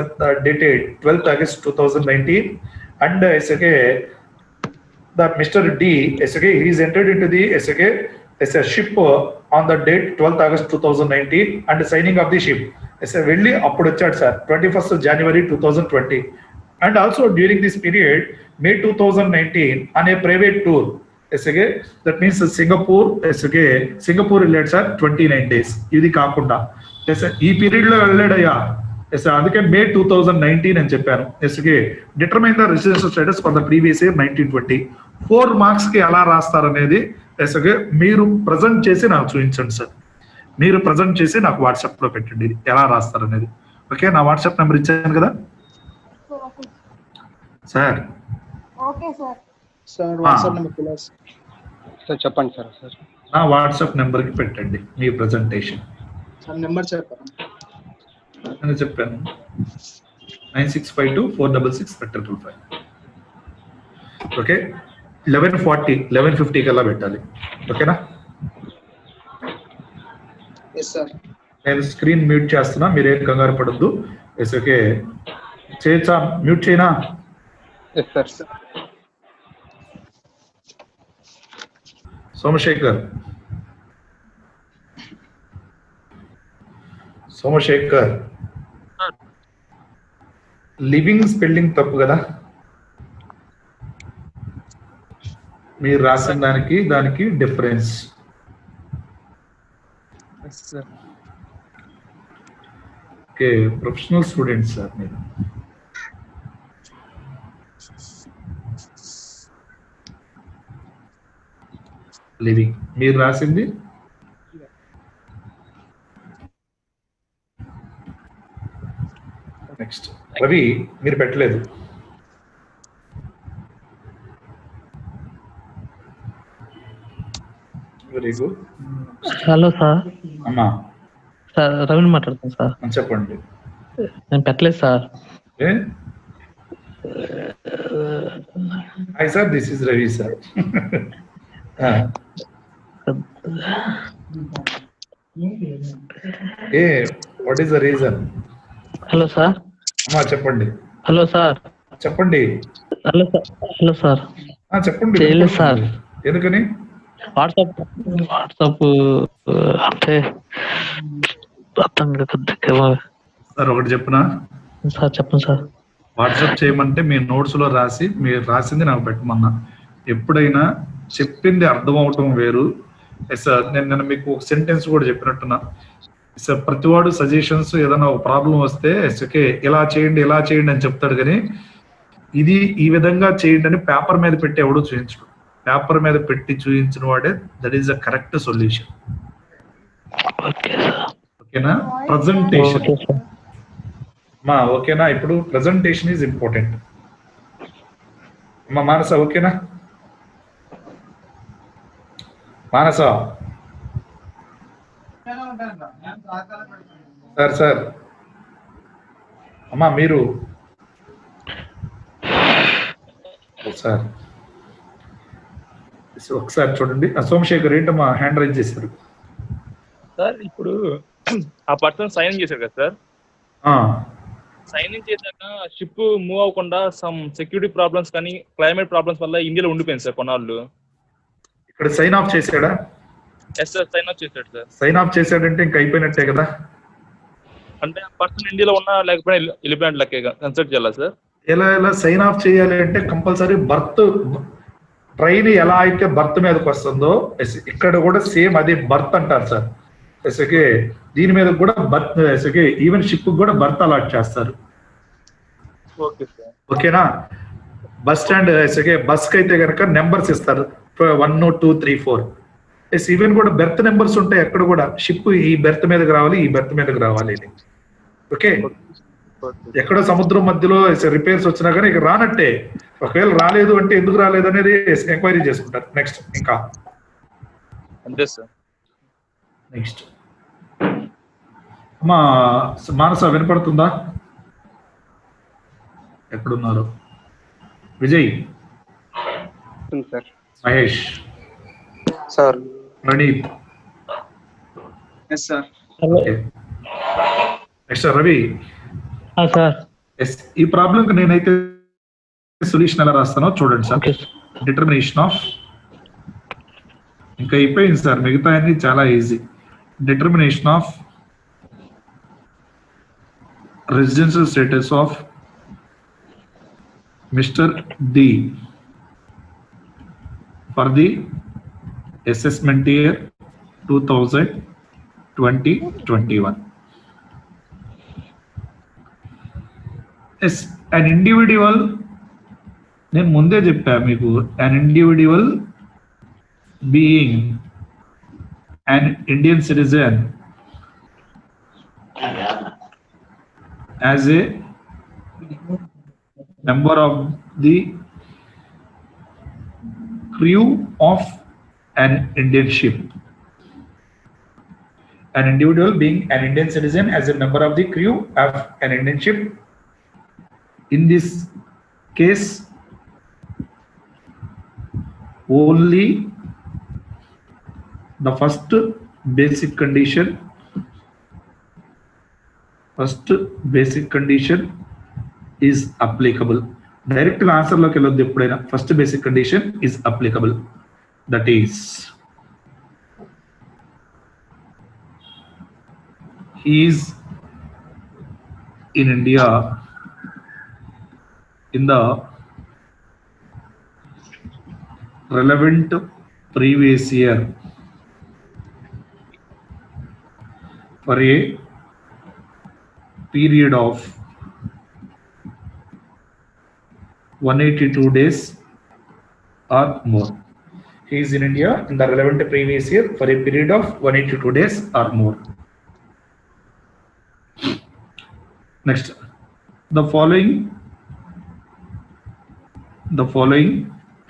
dated 12th August 2019. And the Mr. D, he is entered into the as a ship on the date 12th August 2019 and signing of the ship వెళ్ళి అప్పుడు వచ్చాడు sir 21st January 2020. And also during this period May 2019 on a private tour, that means Singapore వెళ్ళాడు sir 29 days. ఇది కాకుండా ఈ period లో వెళ్ళాడయ్యా, అందుకే May 2019 అని చెప్పాను. Determine the residential status for the previous ఇయర్ 1920. 4 మార్క్స్ కి ఎలా రాస్తారనేది మీరు ప్రజెంట్ చేసి నాకు చూపించండి సార్. మీరు ప్రజెంట్ చేసి నాకు వాట్సాప్ లో పెట్టండి ఎలా రాస్తారనేది. ఓకే, నా వాట్సాప్ నెంబర్ ఇచ్చాను కదా sir. Okay sir. Sir WhatsApp number please. Sir చెప్పండి సార్. నా వాట్సాప్ నెంబర్ కి పెట్టండి మీ ప్రెజెంటేషన్. సార్ నెంబర్ చెప్పండి. నేను చెప్పాను 9652466555. ఓకే, 11:50 కల్లా పెట్టాలి. ఓకేనా? Yes sir. నేను స్క్రీన్ మ్యూట్ చేస్తున్నా, మీరేం కంగారు పడద్దు. ఎస్ ఓకే, చేయొచ్చా? మ్యూట్ చేయనా? Yes sir. Somashekar, Somashekar, living spelling తప్పు కదా మీరు రాసిన దానికి difference. Okay, professional students sir మీరు. లివింగ్ మీరు రాసింది నెక్స్ట్. రవి మీరు పెట్టలేదు. Very good. Hello sir. అమ్మా సార్ రవిని మాట్లాడుతాను సార్. చెప్పండి. నేను పెట్టలేదు sir. Hi sir, this is Ravi sir. A what is the reason? Hello sir. అమ్మా చెప్పండి. Hello sir. చెప్పండి. Hello sir. Hello sir. చెప్పండి. చేయలేదు సార్. ఎందుకని? వాట్సాప్ అంటే అర్థం సార్ ఒకటి చెప్పనా సార్? చెప్పండి సార్. వాట్సాప్ చేయమంటే మీ నోట్స్ లో రాసి మీరు రాసింది నాకు పెట్టమన్నా. ఎప్పుడైనా చెప్పింది అర్థం అవటం వేరు. సార్ నేను మీకు ఒక సెంటెన్స్ కూడా చెప్పినట్టున్నా సార్. ప్రతివాడు సజెషన్స్ ఏదైనా ఒక ప్రాబ్లం వస్తే ఓకే ఇలా చేయండి అని చెప్తాడు, కానీ ఇది ఈ విధంగా చేయండి అని పేపర్ మీద పెట్టి ఎవడో చూపించడు. పేపర్ మీద పెట్టి చూపించిన వాడే that is the correct solution. ఓకేనా? ప్రజెంటేషన్ మా ఓకేనా? ఇప్పుడు ప్రజెంటేషన్ ఈజ్ ఇంపార్టెంట్. అమ్మా మానస ఓకేనా? మానస సార్ అమ్మా మీరు సార్ ఒకసారి చూడండి. సోమశేఖర్ ఏంటమ్మా హ్యాండ్ రైజ్ చేశారు సార్? ఇప్పుడు ఆ పర్సన్ సైన్ ఇన్ చేశారు కదా సార్, సైన్ ఇన్ చేశాక షిప్ మూవ్ అవ్వకుండా సమ్ సెక్యూరిటీ ప్రాబ్లమ్స్ కానీ క్లైమేట్ ప్రాబ్లమ్స్ వల్ల ఇండియాలో ఉండిపోయింది సార్ కొన్నాళ్ళు. ఇక్కడ సైన్ ఆఫ్ చేశాడా? ఎస్ సార్, సైన్ ఆఫ్ చేశాడు సార్. సైన్ ఆఫ్ చేశాడంటే ఇంకా అయిపోయినట్టే కదా? అంటే ఆ పర్సన్ ఇండియాలో ఉన్నా లేకపోయినా వెళ్ళిపోయినట్టు లెక్క కన్సిడర్ చేయాలా సార్? ఎలా సైన్ ఆఫ్ చేయాలి అంటే కంపల్సరీ బర్త్, ట్రైన్ ఎలా అయితే బర్త్ మీదకి వస్తుందో ఇక్కడ కూడా సేమ్ అదే బర్త్ అంటారు సార్. ఓకే, దీని మీద కూడా బర్త్ ఓకే, ఈవెన్ షిప్ కూడా బర్త్ అలాట్ చేస్తారు. Okay sir. ఓకేనా? బస్ స్టాండ్ ఓకే, బస్ కి అయితే కనుక నెంబర్స్ ఇస్తారు 1 2 3 4. ఈవెన్ కూడా బెర్త్ నెంబర్స్ ఉంటాయి అక్కడ కూడా. షిప్ ఈ బెర్త్ మీదకి రావాలి, ఈ బెర్త్ మీదకి రావాలి. ఓకే, ఎక్కడో సముద్రం మధ్యలో రిపేర్స్ వచ్చినా కానీ ఇక రానట్టే. ఒకవేళ రాలేదు అంటే ఎందుకు రాలేదు అనేది ఎంక్వైరీ చేసుకుంటారు. నెక్స్ట్ ఇంకా అంతే సార్. నెక్స్ట్ అమ్మా మానస వినపడుతుందా? ఎక్కడున్నారు? Vijay, sir. Mahesh sir. Praneeth. Yes sir. Next Ravi. Sir. ఈ ప్రాబ్లం నేనైతే సొల్యూషన్ ఎలా రాస్తానో చూడండి సార్. డిటర్మినేషన్ ఆఫ్, ఇంకా అయిపోయింది సార్, మిగతా అన్ని చాలా easy. Determination of residential status of mister D for the assessment year 2020-21. an individual, నేను ముందే చెప్పా మీకు, an individual being an Indian citizen as a member of the crew of an Indian ship. An individual being an Indian citizen as a member of the crew of an Indian ship. In this case, only the first basic condition First basic condition is applicable. Direct answer loki వెళ్ళొద్దు ఎప్పుడైనా. First basic condition is applicable. That is, he is in India in the relevant previous year for a period of 182 days or more. He is in India in the relevant previous year for a period of 182 days or more. Next, the following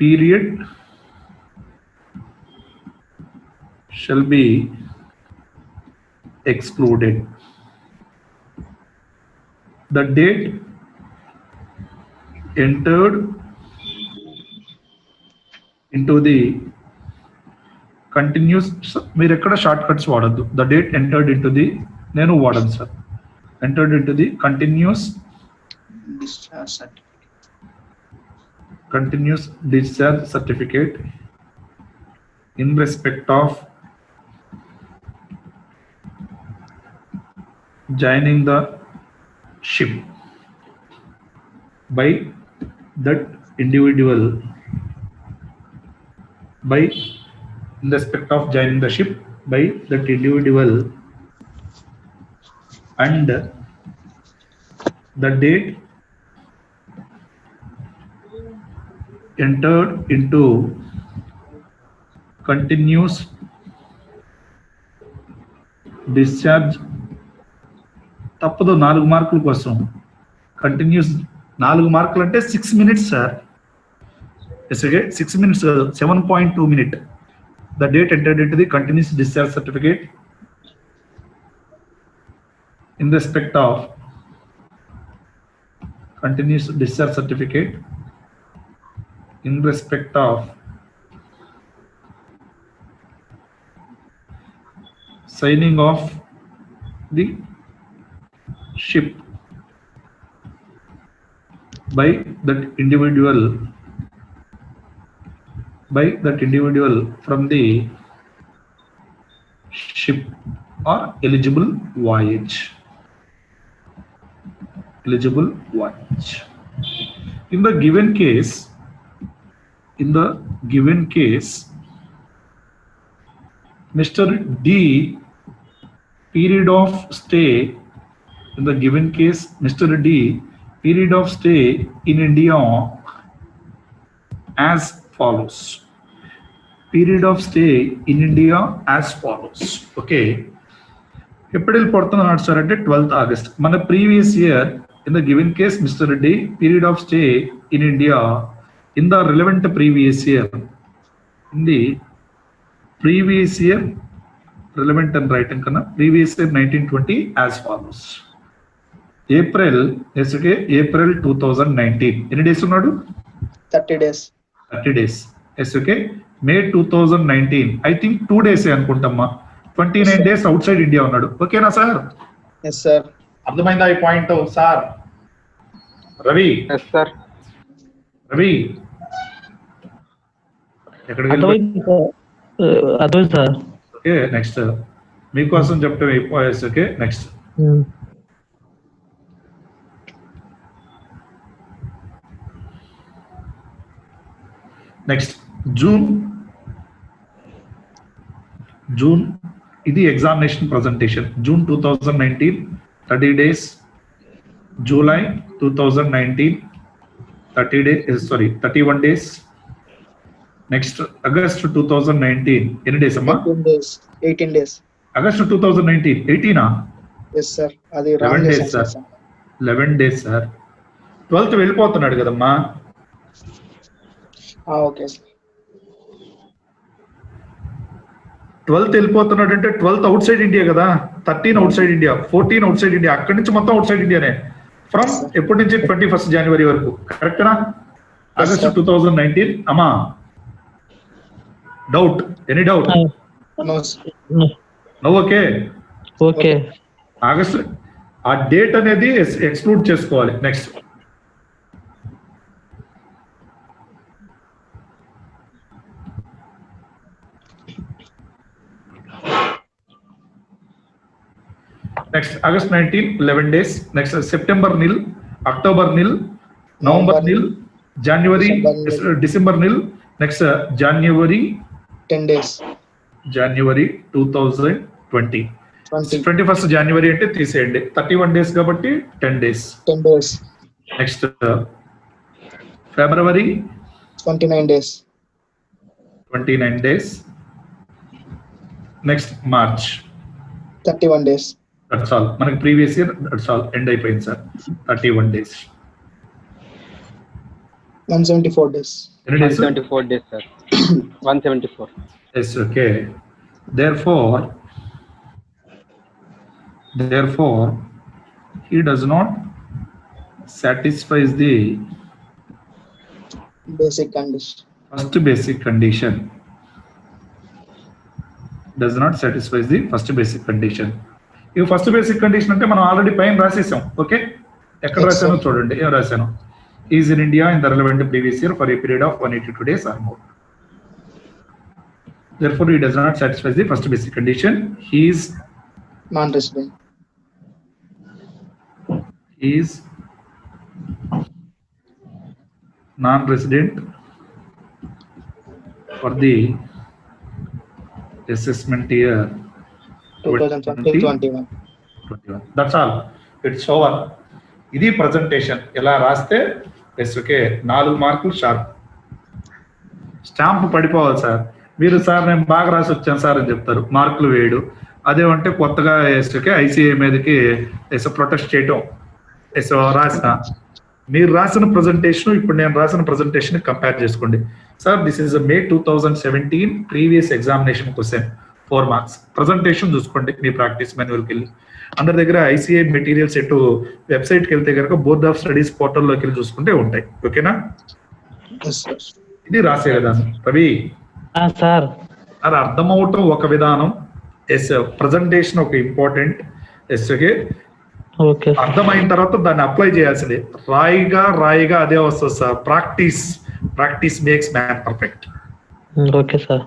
period shall be excluded. The date entered into the continuous, మీరు ఎక్కడ shortcuts వాడద్దు. The date entered into the, నేను వాడను sir, entered into the continuous discharge certificate in respect of joining the ship by that individual, by in respect of joining the ship by that individual, and the date entered into continuous discharge. తప్పదు 4 మార్కుల కోసం. Continuous 4 మార్కులు అంటే 6 minutes sir. Okay, 6 minutes, 7.2 minute. The date entered into the continuous discharge certificate in respect of continuous discharge certificate in respect of signing off the ship by that individual from the ship or eligible voyage. In the given case, Mr. D period of stay, in the given case, Mr. D period of stay in India as follows. Period of stay in India as follows. Okay. ఎప్పుడు వెళ్ళిపోతున్నాడు sir అంటే 12th August. మన previous year, in the given case mister Reddy period of stay in India in the relevant previous year, in the previous year relevant అని writing కన్నా ప్రీవియస్ ఇయర్ 1920 as follows. April 2019 ఎన్ని days ఉన్నాడు? 30 days. Okay. May 2019 I think 2 days అనుకుంటామ్మా. 29 days outside India ఉన్నాడు. ఓకేనా sir? Yes sir. అర్థమైందా ఈ point sir? Ravi yes sir. Ravi ఎక్కడికి? అర్థమైంది సార్. ఓకే, నెక్స్ట్ మీకోసం చెప్పడం అయిపోయేసి. ఓకే, నెక్స్ట్ జూన్ ఇది examination presentation. June 2019 30 days. July 2019 31 days. Next August 2019 ఎన్ని డేస్ అమ్మా? 18 days. ఆగస్ట్ 2019 18ఆ? Yes sir. అది 11 days sir. 11 days sir. 12th వెళ్ళిపోతున్నాడు కదమ్మా. Okay sir. 12th వెళ్ళిపోతున్నాడు అంటే 12th అవుట్ సైడ్ ఇండియా కదా. 13 out side India, 14 out side India. అక్కడి నుంచి మొత్తం అవుట్ సైడ్ ఇండియానే. ఫ్రమ్ ఎప్పటి నుంచి? 21st January వరకు. కరెక్టేనా? ఆగస్ట్ 2019 అమ్మా. Doubt? Any doubt? No. No. Okay. Okay. ఆ డేట్ అనేది ఎక్స్క్లూడ్ చేసుకోవాలి. Next August 19, 11 days. Next September nil, October nil, November nil, January, December nil. Next January 10 days. January 2020. 21st January అంటే తీసేయండి. 31 days కాబట్టి 10 days. 10 days. Next February 29 days. 29 days. Next March 31 days. That's all. మనకి previous year that's all end అయిపోయింది sir. 31 days. 174 days. 174 days, sir. 174. Yes, okay. Therefore, he does not satisfies the Basic condition. first basic condition. Does not satisfies the first basic condition. ఈ first basic condition అంటే మనం already పైన రాసేసాం. Okay, ఎక్కడ రాశానో చూడండి. ఏం రాశాను? Is in India in the relevant previous year for a period of 182 days or more. Therefore, he does not satisfy the first basic condition. He is Non-resident. Non-resident for the assessment year 2020-21. 21. That's all. It's over. ఇది presentation. ఎలా రాస్తే okay 4 మార్కులు sharp. Stamp పడిపోవాలి sir. మీరు sir నేను బాగా రాసి వచ్చాను సార్ అని చెప్తారు, మార్కులు వేయడు. అదేమంటే కొత్తగా ఓకే ఐసీఐ మీదకి ప్రొటెస్ట్ చేయటం రాసిన. మీరు రాసిన ప్రజెంటేషన్ ఇప్పుడు నేను రాసిన ప్రజెంటేషన్ కంపేర్ చేసుకోండి. Sir this is May 2017 previous examination question 4 marks. Presentation చూసుకోండి మీ ప్రాక్టీస్ మాన్యువల్కి వెళ్ళి. అందరి దగ్గర ఐసీఐ మెటీరియల్స్ ఎటు వెబ్సైట్కి వెళ్తే కనుక బోర్డ్ ఆఫ్ స్టడీస్ పోర్టల్లోకి వెళ్ళి చూసుకుంటే ఉంటాయి. ఓకేనా? ఇది రాసే విధానం. రవి సార్ అది అర్థమవటం ఒక విధానం. ప్రజెంటేషన్ ఒక ఇంపార్టెంట్. ఓకే అర్థమైన తర్వాత దాన్ని అప్లై చేయాల్సిందే. రాయిగా అదే వస్తుంది sir. Practice makes man perfect. Okay sir.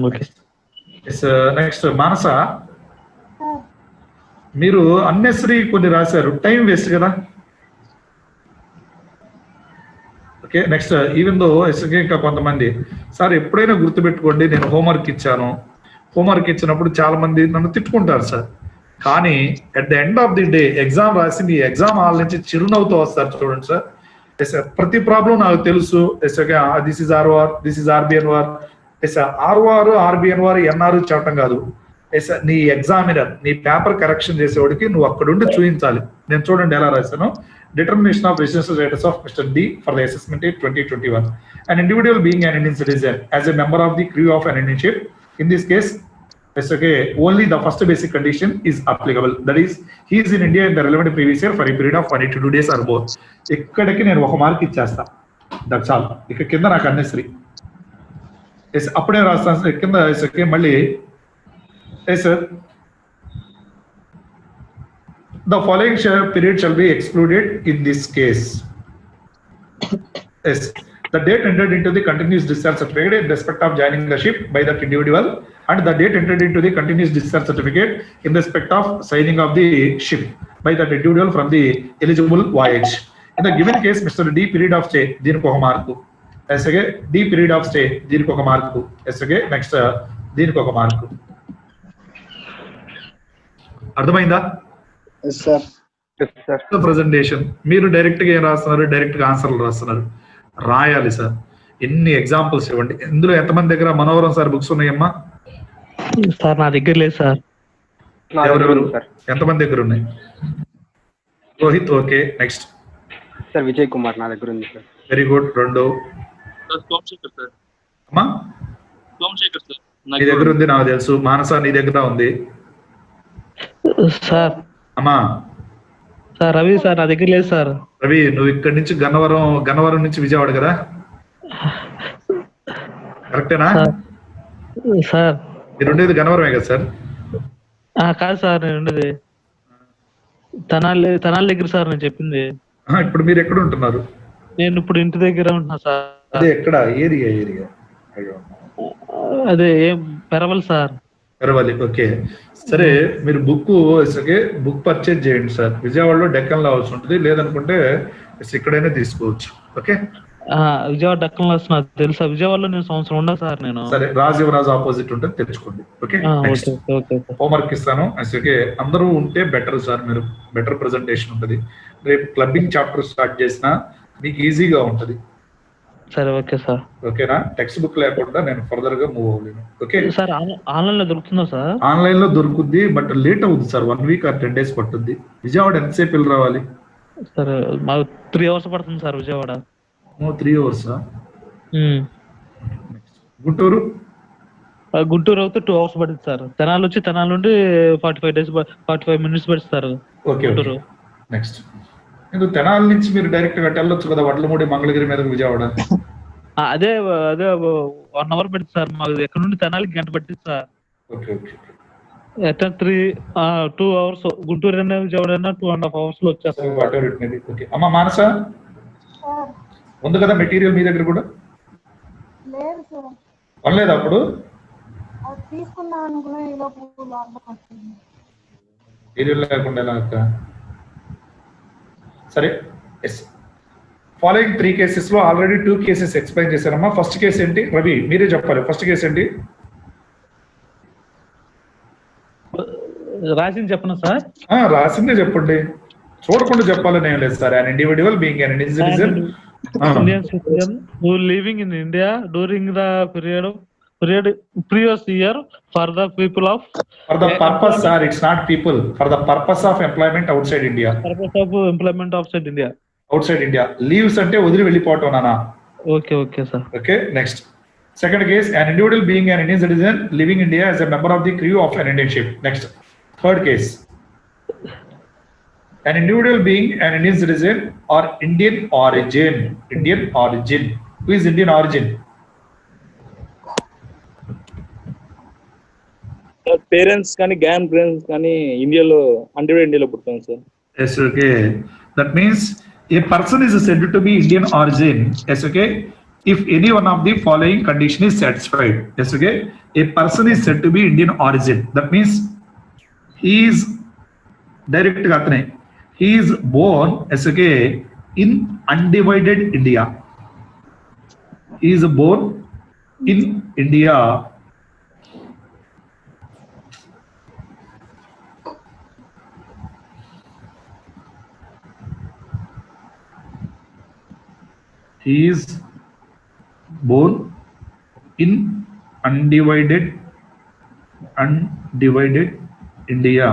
Okay. Next Manasa, మీరు అన్నెసరీ కొన్ని రాశారు, టైం వేస్ట్ కదా. ఓకే, నెక్స్ట్ ఈవెన్ దో ఇంకా కొంతమంది సార్ ఎప్పుడైనా గుర్తుపెట్టుకోండి, నేను హోంవర్క్ ఇచ్చాను. హోంవర్క్ ఇచ్చినప్పుడు చాలా మంది నన్ను తిట్టుకుంటారు సార్. కానీ at the end of the day exam రాసి మీ ఎగ్జామ్ హాల్ నుంచి చిరునవ్వుతో వస్తారు చూడండి సార్. ప్రతి ప్రాబ్లం నాకు తెలుసు. This is ROR, this is RBNR. ROR, RBNR, NR చెప్పడం కాదు. నీ ఎగ్జామినర్, నీ పేపర్ కరెక్షన్ చేసేవాడికి నువ్వు అక్కడుండి చూపించాలి. నేను చూడండి ఎలా రాశాను. Determination of residential status of Mr. D for the assessment year 2021. An individual being an Indian citizen as a member of the crew of an Indian ship. In this case, it's okay, only the first basic condition is applicable. That is, he is in India in the relevant previous year for a period of 182 days or more. ఇక్కడికి నేను ఒక mark ఇచ్చేస్తా. That's all. ఇక కింద నాకు unnecessary. అప్పుడే రాస్తాను కింద. ఓకే, మళ్ళీ sir the following period shall be excluded in this case. Yes, the date entered into the continuous discharge certificate in respect of joining the ship by that individual, and the date entered into the continuous discharge certificate in respect of signing of the ship by that individual from the eligible voyage. In the given case, Mr. D period of stay, దీనికి ఒక mark. Yes, okay, D period of stay, దీనికి ఒక mark. Yes, okay, next దీనికి ఒక mark. అర్థమైందా? Presentation మీరు direct గా ఏం రాస్తున్నారు? డైరెక్ట్ గా ఆన్సర్లు రాస్తున్నారు. రాయాలి సార్. ఎన్ని ఎగ్జాంపుల్స్ ఇవ్వండి. ఇందులో ఎంతమంది దగ్గర మనోహరం సార్ బుక్స్ ఉన్నాయమ్మా? సార్ నా దగ్గర లేదు సార్. ఎవరెవరు ఎంతమంది దగ్గర ఉన్నాయి? Rohit, okay. Next sir Vijay Kumar నా దగ్గర ఉంది సార్. Very good. రెండో అమ్మా నీ దగ్గర ఉంది, నాకు తెలుసు. మానస నీ దగ్గర ఉంది సార్. అమ్మా సార్ రవి సార్ నా దగ్గర లేదు సార్. రవి, నువ్వు ఇక్కడి నుంచి గన్నవరం నుంచి విజయవాడ కదా? కరెక్టేనా సార్? మీరు ఉండేది గన్నవరమే కదా సార్? కాదు సార్, నేను ఉండేది తెనాలి దగ్గర సార్ నేను చెప్పింది. ఇప్పుడు మీరు ఎక్కడ ఉంటున్నారు? నేను ఇప్పుడు ఇంటి దగ్గర ఉంటున్నా సార్. అదే ఎక్కడ ఏరియా? అయ్యో అదే ఏం పెరవల్ సార్. పెరవాలి. ఓకే సరే, మీరు బుక్ పర్చేజ్ చేయండి సార్. విజయవాడలో డెక్కన్ లో హౌస్ ఉంటుంది, లేదనుకుంటే ఇక్కడైనా తీసుకోవచ్చు. ఓకే విజయవాడ డక్కన్ లో నాకు తెలుసా. విజయవాడలో నేను సంవత్సరం ఉన్నా సార్ నేను. సరే, రాజీవరాజ్ ఆపోజిట్ ఉంటుంది, తెచ్చుకోండి. ఓకే హోంవర్క్ ఇస్తాను. ఓకే అందరూ ఉంటే బెటర్ సార్, మీరు బెటర్ ప్రెజెంటేషన్ ఉంటుంది. రేపు క్లబ్బింగ్ చాప్టర్ స్టార్ట్ చేసినా మీకు ఈజీగా ఉంటుంది. సరే ఓకే సార్. ఓకేనా? టెక్స్ట్ బుక్ లేకుండా నేను ఫర్దర్ గా మూవ్ అవ్వలేను. ఓకే సార్ ఆన్లైన్ లో దొరుకుతుందా సార్? ఆన్లైన్ లో దొరుకుద్ది, బట్ లేట్ అవుతుంది సార్. 1 వీక్ ఆర్ 10 days పట్టుద్ది. విజయవాడ ఎంతసేపు వెళ్ళి రావాలి? సరే మాకు 3 hours పడుతుంది సార్ విజయవాడ. 3 hours. గుంటూరు అయితే 2 hours పడుతుంది సార్. తెనాలి నుండి 45 minutes పడుతుంది సార్. ఓకే నెక్స్ట్ ఎందుకు తెనాలి నుంచి మీరు డైరెక్ట్ గా వెళ్ళొచ్చు కదా, వడ్లమూడి మంగళగిరి మీద విజయవాడ. అదే 1 hour పడుతుంది సార్ మాకు. ఎక్కడ నుండి తెనాలికి 1 గంట పడుతుంది sir. Okay okay 2 hours. Guntur అయినా విజయవాడ అయినా 2.5 hours లో వచ్చేస్తాం. ఓకే అమ్మ మానస సార్ ఉంది కదా మెటీరియల్ మీ దగ్గర కూడా? లేదు సార్, కొనలేదు అప్పుడు? అది తీసుకుందాం అనుకున్నా, ఈ లోపు లాక్డౌన్ వచ్చింది. మెటీరియల్ లేకుండా ఎలా అక్క? సరే, ఫాలోయింగ్ 3 cases లో ఆల్రెడీ 2 cases ఎక్స్ప్లెయిన్ చేశారమ్మా. ఫస్ట్ కేసు ఏంటి? రవి మీరే చెప్పాలి. ఫస్ట్ కేసు ఏంటి? రాసింది చెప్పనా సార్? రాసిందే చెప్పండి, చూడకుండా చెప్పాలని ఏం లేదు sir. an individual being an Indian citizen Indian citizen who living in India during the period previous year for the people of for the purpose sir, it's not people, for the purpose of employment outside India. Purpose of employment outside India. Outside India. Leaves అంటే వదిలి వెళ్ళిపోవటం నానా. Okay sir. Okay next second case, an individual being an Indian citizen living in India as a member of the crew of an Indian ship. Next third case, an individual being an Indian citizen or Indian origin. Who is Indian origin? Parents కానీ grand parents కానీ ఇండియాలో ఇండియాలో పుడతాం sir. Yes, okay. That means a person is said to be Indian origin. Yes, okay. If any one of the following condition is satisfied. Yes, okay. A person is said to be Indian origin. That means he is direct gatne. He is born, yes, okay, in undivided India. He is born in India. He is born in undivided India.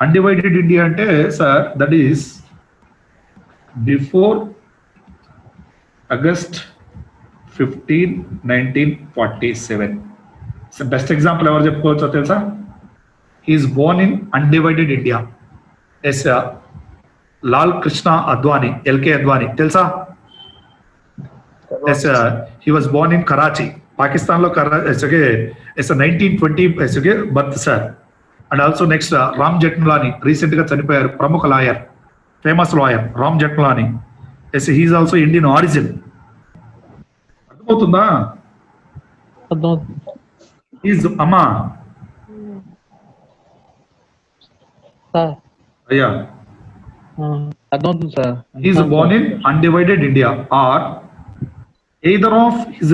Undivided India ante sir, that is before August 15, 1947. It's the best example ever చెప్పుకోవచ్చు తెలుసా? He is born in undivided India. Yes, Lal Krishna Advani, LK Advani తెలుసా? Yes, he was born in Karachi, Pakistan lo it's a 1920 birth sir. And also next Ram Jethmalani, recent ga chanipoyaru, pramukh lawyer, famous lawyer Ram Jethmalani. Yes, he is also Indian origin. అర్థమవుతుందా? Is అమ్మా sir అయ్యా అర్థమవుతుంది sir. Is born in undivided India or either of his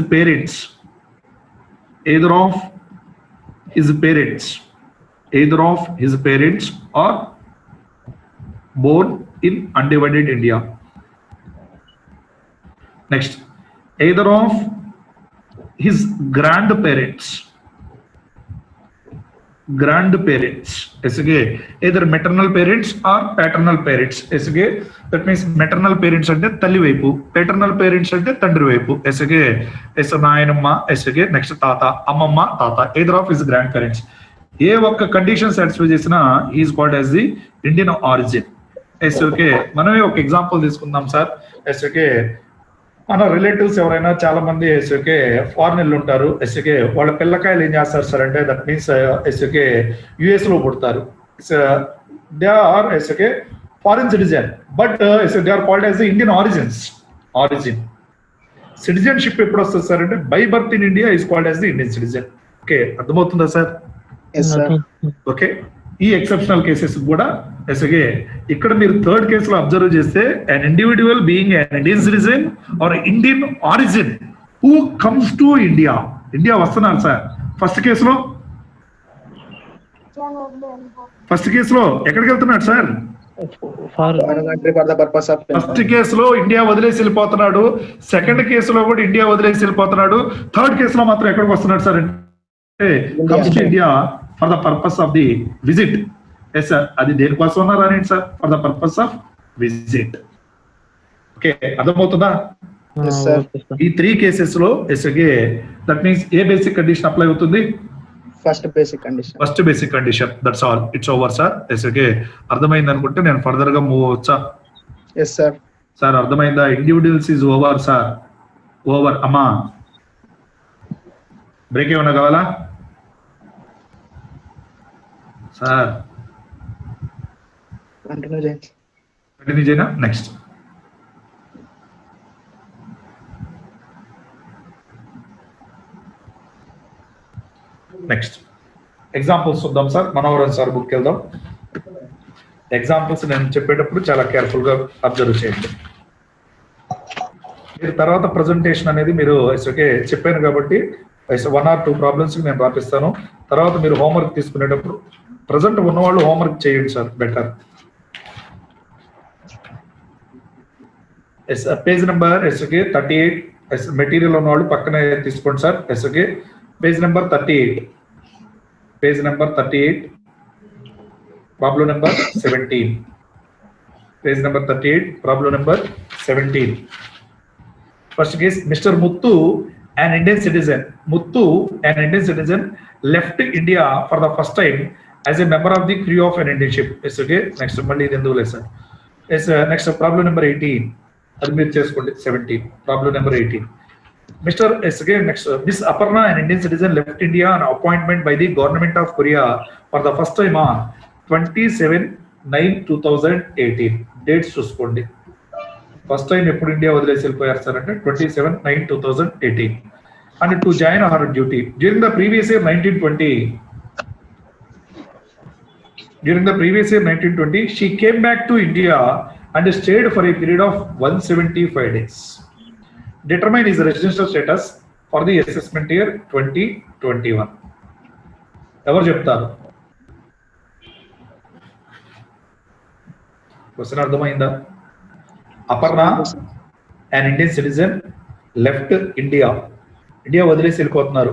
parents are born in undivided India. Next, either of his grandparents, either maternal parents or paternal parents. That means maternal parents ante talli vaipu, paternal parents ante tandri vaipu. nayanamma, next tata, ammamma, tata, either of his grandparents. ఏ ఒక్క condition satisfy చేసినా he is called as the Indian origin. మనమే ఒక example తీసుకుందాం sir. మన relatives ఎవరైనా చాలా మంది foreign ఉంటారు. వాళ్ళ పిల్లకాయలు ఏం చేస్తారు సార్ అంటే, దట్ మీన్స్ యుఎస్ లో పుడతారు. they are as okay foreign citizen, but so they are called as the Indian origin. Citizenship ఎప్పుడు వస్తుంది సార్ అంటే by birth in India is called as the Indian citizen. Okay, అర్థమవుతుందా sir? Yes sir. Okay, ఈ exceptional cases కూడా ఎస్గే ఇక్కడ మీరు third కేసులో అబ్జర్వ్ చేస్తే an individual being an Indian citizen or Indian origin who comes to India వస్తున్నారు sir. First కేసులో ఎక్కడికి వెళ్తున్నాడు sir? Foreign country for the purpose of first కేసులో ఇండియా వదిలేసి వెళ్ళిపోతున్నాడు, సెకండ్ కేసులో కూడా ఇండియా వదిలేసి వెళ్ళిపోతున్నాడు, థర్డ్ కేసులో మాత్రం ఎక్కడికి వస్తున్నాడు సార్ అంటే comes to India for the purpose of the visit. Yes sir, అది దేనికోసం ఉన్నారు అని sir? For the purpose of visit. Okay, అర్థమవుతుందా? ఈ 3 కేసెస్ లో ఎస్గే దట్ మీన్స్ ఏ బేసిక్ కండిషన్ అప్లై అవుతుంది? First basic condition. That's all, it's over sir. ఎస్గే అర్థమైంది అనుకుంటే నేను ఫర్దర్ గా మూవ్ అవచ్చా? Yes sir. సార్ అర్థమైందా? Individuals is over sir, over. అమ్మా బ్రేక్ ఏమన్నా కావాలా సార్? కంటిన్యూ చేయనా? నెక్స్ట్ ఎగ్జాంపుల్స్ చూద్దాం సార్. మనోహరన్ సార్ బుక్ వెళ్దాం. ఎగ్జాంపుల్స్ నేను చెప్పేటప్పుడు చాలా కేర్ఫుల్ గా అబ్జర్వ్ చేయండి. మీరు తర్వాత ప్రజెంటేషన్ అనేది మీరు ఓకే చెప్పాను కాబట్టి 1 or 2 ప్రాబ్లమ్స్ నేను రాపిస్తాను. తర్వాత మీరు హోంవర్క్ తీసుకునేటప్పుడు ప్రజెంట్ ఉన్నవాళ్ళు హోంవర్క్ చేయండి sir, better. Page number okay 38 material ఉన్నవాళ్ళు పక్కనే తీసుకోండి sir. Okay, page number 38, problem number 17. Page number 38, problem number 17. First case, mister Muthu an Indian citizen left India for the first time as a member of the crew of an Indian ship. Yes, okay. Next, మళ్ళీ ఇది ఎందుకు లేదు sir? Yes, next problem number 18. అది మీరు చేసుకోండి. 17, problem number 18. Mr. Yes, again, next, Miss Aparna, an Indian citizen, left India on appointment by the government of Korea for the first time on 27/9/2018. Dates చూసుకోండి. First time ఎప్పుడు India వదిలేసి వెళ్ళిపోయారు sir అంటే 27/9/2018. And to join our duty during the previous ఇయర్ 1920 she came back to India and stayed for a period of 175 days. Determine his residential status for the assessment year 2021. ఎవరు చెప్తారు? Question అర్థమైందా? Aparna an Indian citizen left India వదిలేసి వెళ్ళిపోతున్నారు.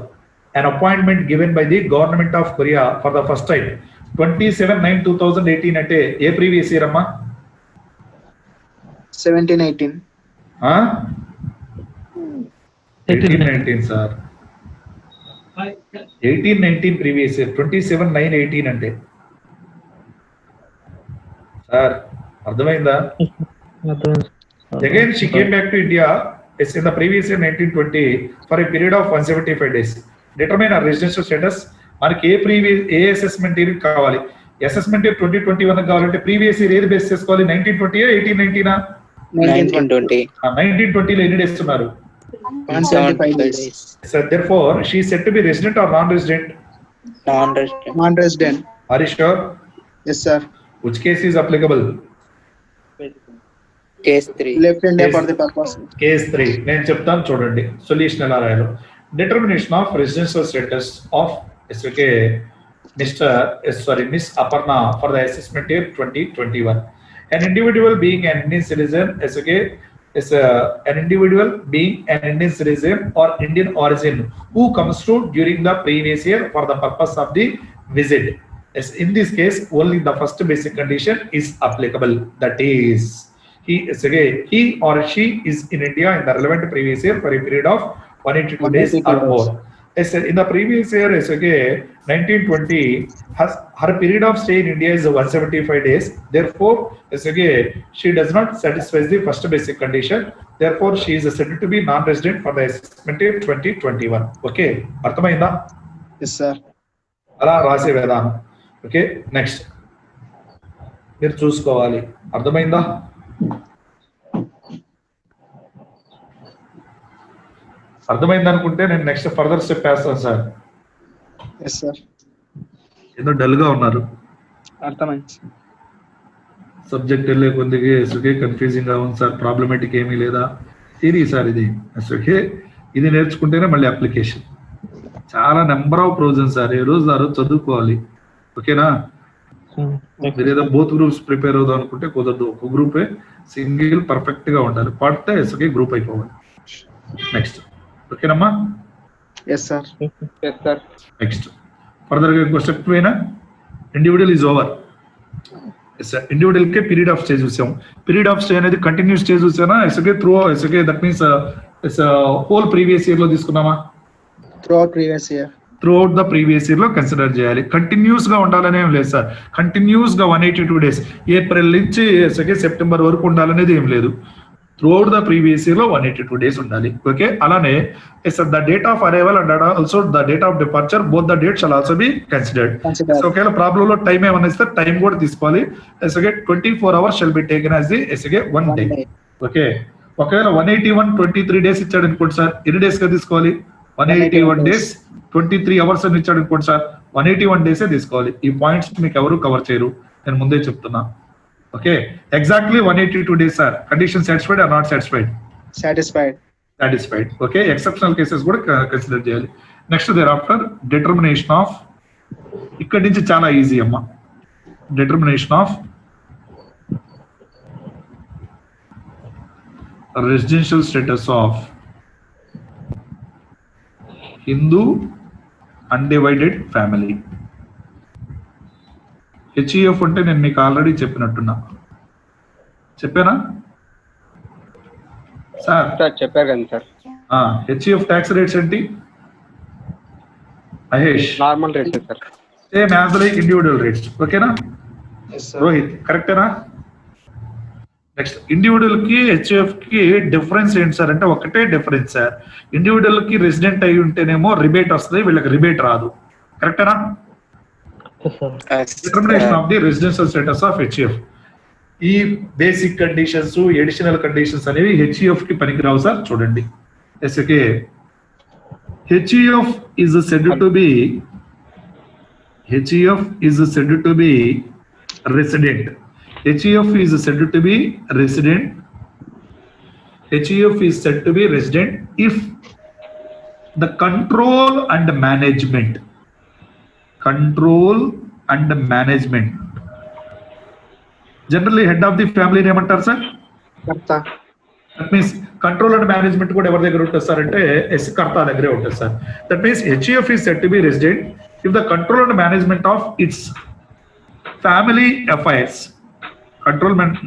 an appointment given by the government of Korea for the first time 27/9/2018 అంటే ఏ previous year అమ్మా? 17-18. 18-19 sir. 18-19 previous year, 27/9/18 అంటే sir అర్థమైందా? Again, she came back to India in the previous year 1920 for a period of 175 days. Determine her residential status. మనకి ఏ assessment year కావాలి? Assessment year 2021 కావాలంటే previous year ఏది base చేసుకోవాలి? 1920 18-19 1920 లో ఎన్ని డేస్ ఉన్నారు? 175 days. So therefore she is said to be resident or non-resident? Non-resident. Are you sure? Yes sir. Which case is applicable? Case 3. Left India for the purpose. Case 3 నేను చెప్తాను చూడండి. Solution ఎలా రాయాలో. Determination of residential status of Miss Aparna for the assessment year 2021. An individual being an Indian citizen an individual being an Indian citizen or Indian origin who comes to during the previous year for the purpose of the visit. Yes, in this case only the first basic condition is applicable, that is he or she is in India in the relevant previous year for a period of 182 days or more. Yes, in the previous year 1920 her period of stay in India is 175 days. Therefore she does not satisfy the first basic condition. Therefore she is said to be non-resident for the assessment year 2021. Okay, అర్థమైందా? Yes sir. అలా రాసే విధానం. Okay, next మీరు చూసుకోవాలి. అర్థమైందా? అర్థమైంది అనుకుంటే నేను నెక్స్ట్ ఫర్దర్ స్టెప్ వేస్తాను సార్. ఎస్ సార్, ఏదో డల్ గా ఉన్నారు. అర్థమైంది. సబ్జెక్ట్ వెళ్ళే కొద్దిగా ఎస్ఓకే కన్ఫ్యూజింగ్ గా ఉంది సార్. ప్రాబ్లమేటిక్ ఏమీ లేదా? థియరీ సార్ ఇది. ఎస్ఓకే ఇది నేర్చుకుంటేనే మళ్ళీ అప్లికేషన్. చాలా నెంబర్ ఆఫ్ ప్రొవిజన్ సార్. ఏ రోజు ఆ రోజు చదువుకోవాలి. ఓకేనా? మీరు ఏదో బోత్ గ్రూప్స్ ప్రిపేర్ అవుదాం అనుకుంటే కుదరదు. ఒక గ్రూపే సింగిల్ పర్ఫెక్ట్ గా ఉండాలి. పడితే ఎస్ఓకే గ్రూప్ అయిపోవాలి. నెక్స్ట్ ఓకేనమ్మా? Yes sir. Yes sir. Next further గా ఇంకో స్టెప్ పోయినా ఇండివిజువల్ ఈజ్ ఓవర్. ఇండివిజువల్ కే పీరియడ్ ఆఫ్ స్టే చూసాం. పీరియడ్ ఆఫ్ స్టే అనేది కంటిన్యూస్ స్టే చూసానా? Yes okay through yes okay that means whole previous year లో తీసుకున్నామా? Throughout previous year. Throughout the previous year లో కన్సిడర్ చేయాలి. కంటిన్యూస్ గా ఉండాలనే ఏం లేదు సార్. కంటిన్యూస్ గా 182 days ఏప్రిల్ నుంచి సెప్టెంబర్ వరకు ఉండాలనేది ఏం లేదు. త్రూఅవుట్ ద ప్రీవియస్ ఇయర్ లో 182 days ఉండాలి. ఓకే, అలానే the date of arrival and also the date of departure both the date shall also be considered. ఒకవేళ ప్రాబ్లం లో టైం ఏమన్నా ఇస్తే టైం కూడా తీసుకోవాలి. 24 hours shall be taken as the one day. Okay, ఒకవేళ 181 23 days ఇచ్చాడు అనుకోండి సార్, ఎన్ని డేస్ గా తీసుకోవాలి? 181 days 23 hours అని ఇచ్చాడు అనుకోండి సార్, 181 days తీసుకోవాలి. ఈ పాయింట్స్ మీకు ఎవరు కవర్ చేయరు, నేను ముందే చెప్తున్నా. Okay, exactly 182 days sir. Condition satisfied or not satisfied? Satisfied. Okay, exceptional cases కూడా కన్సిడర్ చేయాలి. Next thereafter determination of, ఇక్కడి నుంచి చాలా ఈజీ అమ్మా. Determination of residential status of Hindu undivided family. HEF అంటే నేను మీకు ఆల్రెడీ చెప్పినట్టున్నా. చెప్పానా సార్? చెప్పారు కదా సార్. హెచ్ఈఎఫ్ ట్యాక్స్ రేట్స్ ఏంటి Mahesh? Normal rates sir. Same as like individual rates. ఓకేనా రోహిత్? కరెక్టేనా? నెక్స్ట్ ఇండివిజువల్ కి హెచ్ఎఫ్ కి డిఫరెన్స్ ఏంటి సార్ అంటే ఒకటే డిఫరెన్స్ సార్. ఇండివిజువల్ కి రెసిడెంట్ అయి ఉంటేనేమో రిబేట్ వస్తుంది, వీళ్ళకి రిబేట్ రాదు. కరెక్టేనా? Determination of the residential status of HF. ఈ బేసిక్ కండిషన్స్, ఎడిషనల్ కండిషన్స్ అనేవి హెచ్ఎఫ్ కి పనికిరావు సార్. చూడండి, okay, HF is said to B resident. HEF is said to be resident. HEF is said to be resident if the control and management generally head of the family name antaru sir. That means control and management kuda evar daggara untadu sir ante S karta daggare untadu sir. That means HEF is said to be resident if the control and management of its family affairs,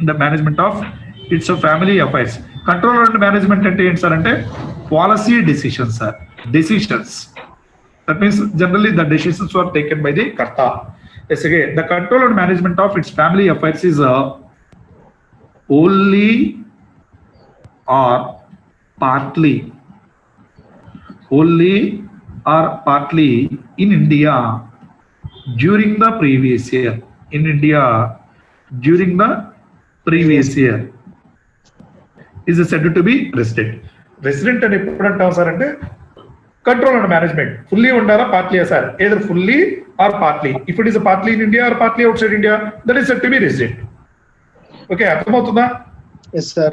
the management of its family affairs. Control and management ante enti sir ante policy decisions sir. Decisions, that means generally the decisions were taken by the karta. Yes, again, the control and management of its family affairs is wholly or partly in India during the previous year. Is said to be resident. Resident and ఎప్పుడు sir అంటే control and management fully ఉండాలా పార్ట్లీయా sir? either fully or partly. If it is a partly in India or partly outside India, that is said to be resident. Okay, అర్థమవుతుందా? yes sir.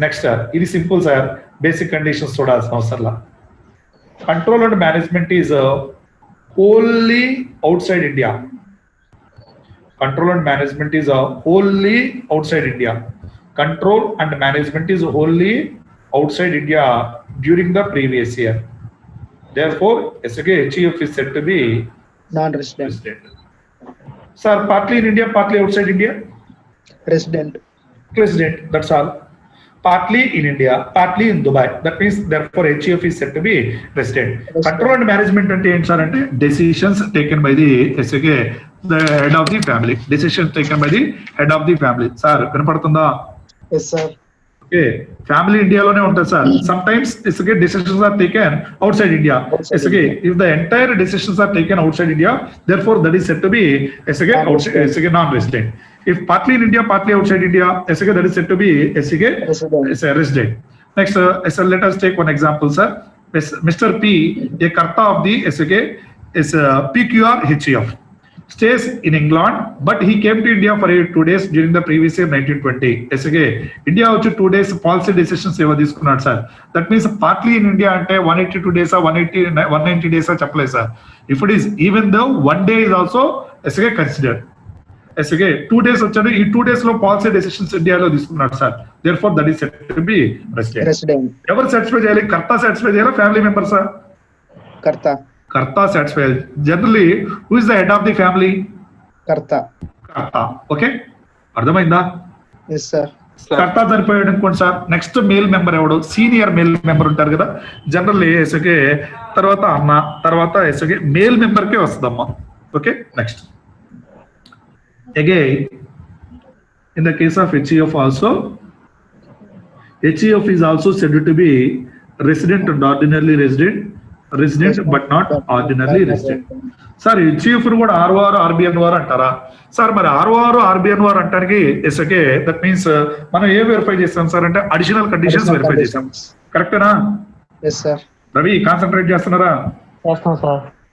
Next sir, ఇది simple sir. Basic conditions చూడాల్సిన అవసరంలా. Control and management is wholly outside India. Control and management is wholly outside India. Control and management is wholly outside India during the previous year. Therefore, HEF is said to be non-resident. Sir, partly in India, partly outside India? Resident. That's all. Partly in India, partly in Dubai. That means therefore HEF is said to be resident. Control and management ante enti sir ante decisions taken by the the head of the family. Decisions taken by the head of the family. Sir, వినపడుతుందా? yes sir. Okay family ఇండియాలోనే ఉంటుంది sir. Sometimes ఇసుకే decisions are taken outside India. ఇసుకే if the entire decisions are taken outside India therefore that is set to be ఇసుకే outside ఇసుకే non resident. If partly in India, partly outside India, SK that is said to be SK is a resident. Next, let us take one example, sir. Mr. P, a karta of the SK is PQR HEF, stays in England, but he came to India for 2 days during the previous year 1920. SK India వచ్చి 2 days policy decisions ఏవో తీసుకున్నాడు sir. That means partly in India అంటే 182 days 190 days చెప్పలేదు sir. If it is even though 1 day is also SK considered. SK 2 days వచ్చాడు, ఈ 2 days లో policy decisions ఇండియాలో తీసుకున్నాడు sir. Therefore that is said to be resident. ఎవరు satisfy చేయాలి? కర్త సాటిస్ఫై చేయాలా ఫ్యామిలీ మెంబర్ సార్? కర్త సాటిస్ఫై చేయాలి. Generally who is the head of the family? కర్త. ఓకే అర్థమైందా? కర్త చనిపోయాడు అనుకోండి సార్, నెక్స్ట్ మేల్ మెంబర్ ఎవడు? సీనియర్ మేల్ మెంబర్ ఉంటారు కదా జనరల్లీ ఎస్కే, తర్వాత అమ్మ, తర్వాత ఎస్కే మేల్ మెంబర్ కే వస్తుందమ్మా. Okay next again in the case of HEF also, HEF is also said to be resident and ordinarily resident but not ordinarily resident. Sir HEF కూడా ROR RBNOR అంటారా sir? మరి ROR RBNOR అంటానికి SK that means మనం ఏం verify చేస్తాం sir అంటే additional conditions verify చేస్తాం. కరెక్టేనా? రవి కాన్సన్ట్రేట్ చేస్తున్నారా?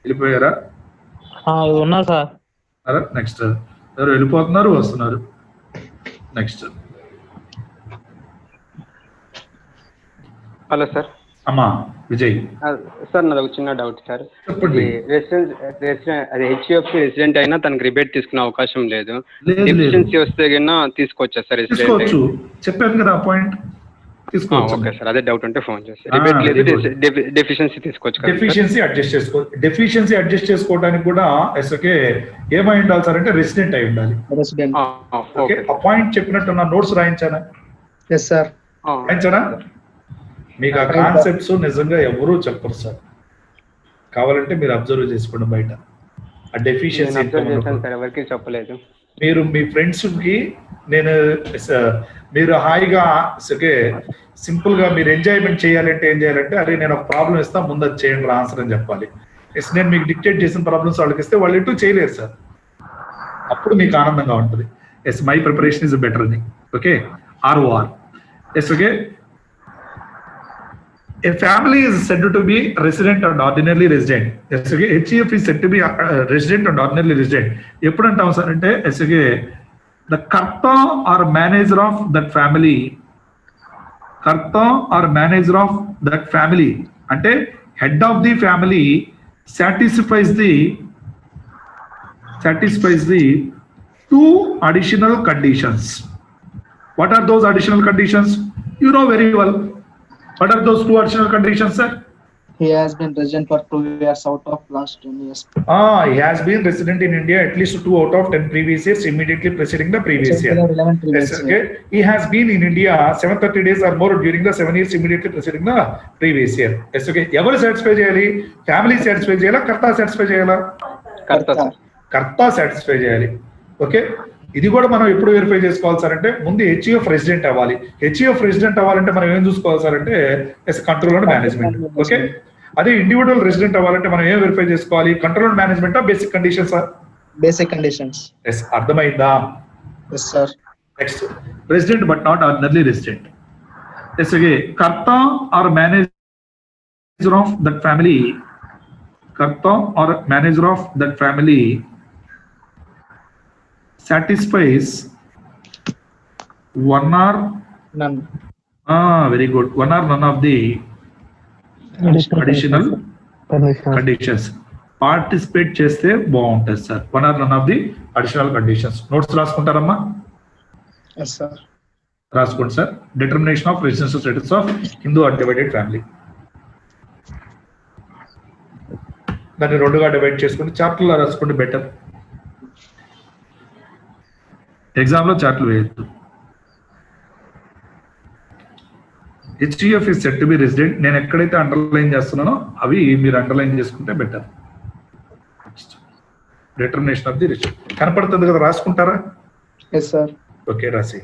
వెళ్ళిపోయారా? ఉన్నా సార్. నెక్స్ట్ ఎవరు వెళ్ళిపోతున్నారు, వస్తున్నారు. Next hello sir. అమ్మా విజయ్ సార్ నాది ఒక చిన్న డౌట్ సార్. చెప్పండి. అది హెచ్ఎఫ్సి రెసిడెంట్ అయినా తనకి రిబేట్ తీసుకునే అవకాశం లేదు. డెఫిషియన్సీ వస్తే కన్నా తీసుకోవచ్చా సార్? తీసుకోవచ్చు, చెప్పాను కదా పాయింట్. తీసుకోవచ్చు. ఓకే సార్, అదే డౌట్ ఉంటే ఫోన్ చేస్తాను. రిబేట్ లేదు, డెఫిషియన్సీ తీసుకోవచ్చు. డెఫిషియన్సీ అడ్జస్ట్ చేసుకోవడానికి కూడా ఎస్కే ఏమై ఉండాలి సార్ అంటే రెసిడెంట్ అయి ఉండాలి. ఓకే ఆ పాయింట్ చెప్పినట్టు నా నోట్స్ రాయించానా? రాయించానా? మీకు ఆ కాన్సెప్ట్స్ నిజంగా ఎవరూ చెప్పరు సార్, కావాలంటే మీరు అబ్జర్వ్ చేసుకోండి బయట. ఆ డెఫిషియన్సీ ఎవరికి చెప్పలేదు. మీరు మీ ఫ్రెండ్స్ కి నేను మీరు హాయిగా సింపుల్ గా మీరు ఎంజాయ్మెంట్ చేయాలంటే ఏం చేయాలంటే, అరే నేను ఒక ప్రాబ్లం ఇస్తా ముందు అది చేయండి ఆన్సర్ అని చెప్పాలి. నేను మీకు డిక్టేట్ చేసిన ప్రాబ్లమ్స్ వాళ్ళకి ఇస్తే వాళ్ళు ఎటు చేయలేరు సార్. అప్పుడు మీకు ఆనందంగా ఉంటుంది. మై ప్రిపరేషన్ ఇస్ బెటర్ అని. Okay ROR. Okay a family is said to be resident and ordinarily resident. Okay HEF is said to be resident and ordinarily resident. ఎప్పుడు అంటాం సార్ అంటే SK the karta or manager of that family, అంటే head of the family satisfies the 2 additional conditions. What are those additional conditions? You know very well. What are those 2 additional conditions, sir? He has been resident for 2 years out of last 10 years. He has been resident in India at least 2 out of 10 previous years immediately preceding the previous year. Yes, okay. He has been in India 730 days or more during the 7 years immediately preceding the previous year. Yes, okay. ఎవరు satisfy చేయాలి? Family satisfy చేయాలా? కర్త satisfy చేయాలా? కర్త satisfy చేయాలి. Okay ఇది కూడా మనం ఎప్పుడు వెరిఫై చేసుకోవాలి సార్ అంటే ముందు HEF రెసిడెంట్ అవ్వాలి. HEF రెసిడెంట్ అవ్వాలంటే మనం ఏం చూసుకోవాలి సార్ అంటే కంట్రోల్ అండ్ మేనేజ్మెంట్. ఓకే అదే ఇండివిజువల్ రెసిడెంట్ అవ్వాలంటే మనం ఏం వెరిఫై చేసుకోవాలి? Control and management basic conditions sir? Basic conditions. Yes అర్థమైందా? Yes sir. Next resident but not ordinary resident. Yes okay karta or manager of that family, satisfies one or none. Very good. One or none of the additional conditions. Participate చేస్తే బాగుంటుంది sir. One or none of the additional conditions. Notes రాసుకుంటారమ్మా? Yes sir. రాసుకోండి sir. Determination of residential status of Hindu undivided family. దాన్ని 2గా divide చేసుకుంటే చాప్టర్లో రాసుకోండి better. Exam లో చార్ట్లు వేయద్దు. HEF is said to be resident. నేను ఎక్కడైతే అండర్లైన్ చేస్తున్నానో అవి మీరు అండర్లైన్ చేసుకుంటే better. Determination of the resident కనపడుతుంది కదా, రాసుకుంటారా? Yes sir. ఓకే రాసి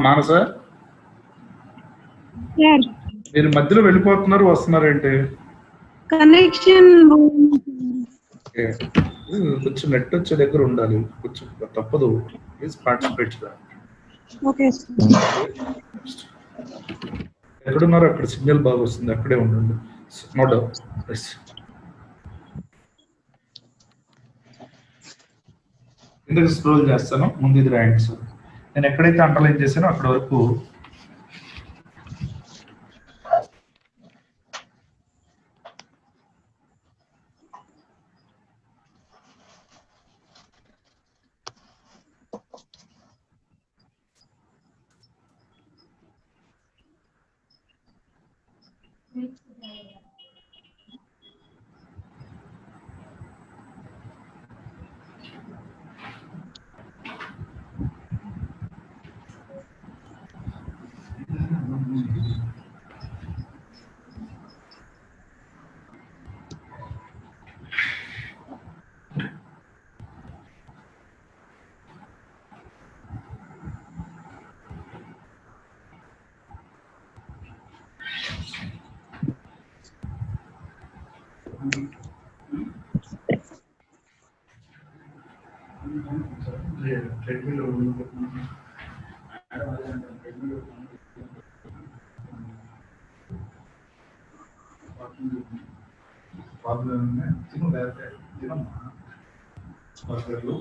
మానస సార్ మీరు మధ్యలో వెళ్ళిపోతున్నారు, వస్తున్నారేంటి? Connection okay. కొంచెం నెట్ వచ్చే దగ్గర ఉండాలి, కొంచెం తప్పదు. Please participate. ఓకే ఎక్కడున్నారో అక్కడ సిగ్నల్ బాగా వస్తుంది, అక్కడే ఉండండి. No doubt. కిందకి స్క్రోల్ చేస్తాను, ముందు ఇది రాయండి సార్. నేను ఎక్కడైతే అండర్లైన్ చేశానో అక్కడ వరకు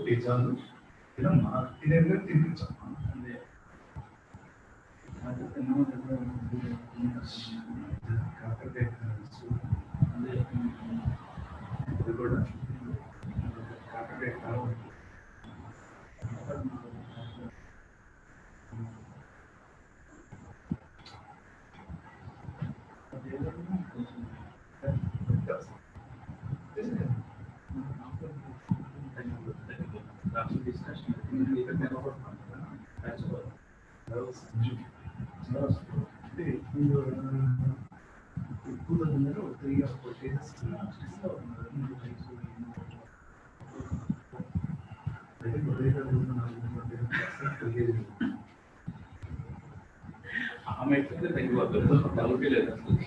పిజ్జాలు తినమ్మా, తినేది తినిపించమ్మా. ఇది కూడా కాకరకాయ కావాలి. ఆమె ఎట్లయితే తగ్గిపోతుంది, డౌటే లేదు అసలు.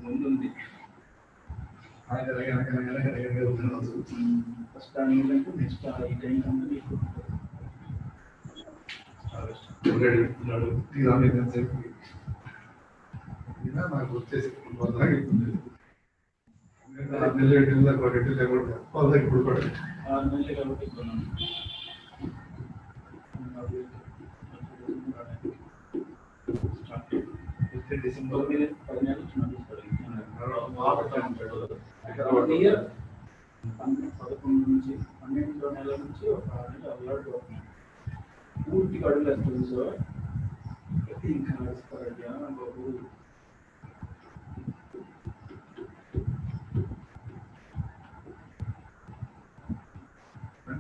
ముందుంది ఫస్ట్ నెక్స్ట్ ఈ టైం నాకు వచ్చేసి ఇప్పుడు కూడా 6 నెలలు కాబట్టి డిసెంబర్ 10 నెలలు ఇయర్ 11 నుంచి 12 నెలల నుంచి ఒక 6 నెలలు అలవాటు అవుతుంది. పూర్తిగా అడుగులు వస్తుంది. సో ఇంకా నడుస్తారయ్యా బాబు.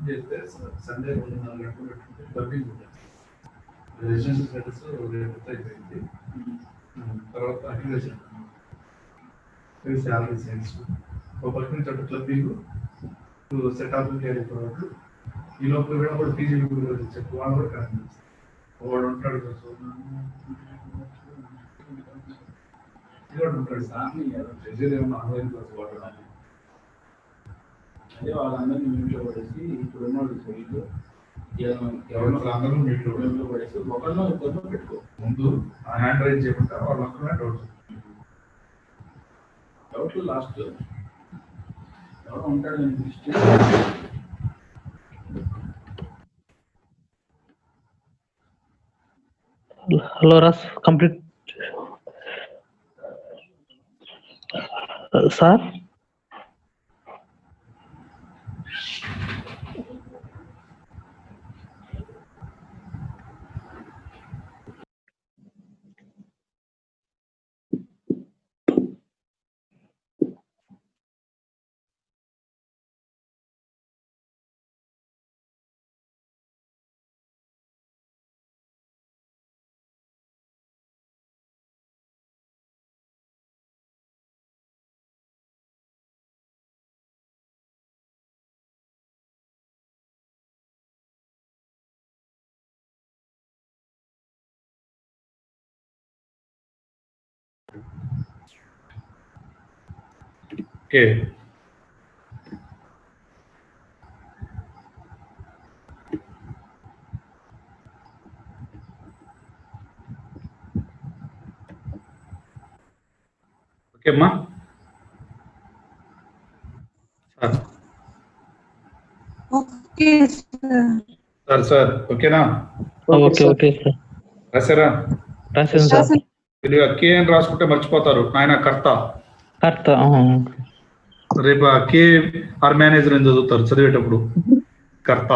చేస్తే సండే 4 గంటలు పెట్టుకుంటే డబ్బింగ్ రెసిడెన్షియల్ స్టేటస్ రేపు అయిపోయింది. తర్వాత అక్యులేషన్ శాలరీ సైన్స్ ఒక పక్క నుంచి అటు క్లబ్బింగ్ సెట్ ఆఫ్ వరకు ఈ లోపల కూడా కూడా పీజీ చెప్పు వాళ్ళు కూడా కనిపిస్తుంది. వాడు ఉంటాడు కూడా ఉంటాడు సామి ఏమన్నా ఆన్లైన్ క్లాస్ వాడడానికి. అదే వాళ్ళందరినీ ఇంట్లో పడేసి ఇప్పుడు ఉన్న వీళ్ళు ఎవరిలో అందరూ మీట్లో పడేసి ఒకరిలో ఇద్దరిలో పెట్టుకో. ముందు ఆ హ్యాండ్ రైజ్ చేయకుండా వాళ్ళందరూ డౌట్ లాస్ట్ ఎవరు ఉంటాడు. Hello, Ras. Complete. Sir. Okay. Okay, ma. Okay, sir. Sir, okay na? Okay, sir. రాసారా? రాసాను సార్. మీరు కే అని రాసుకుంటే మర్చిపోతారు. ఆయన కర్త. రేపు కే ఆర్ మేనేజర్ అని చదువుతారు చదివేటప్పుడు. Karta.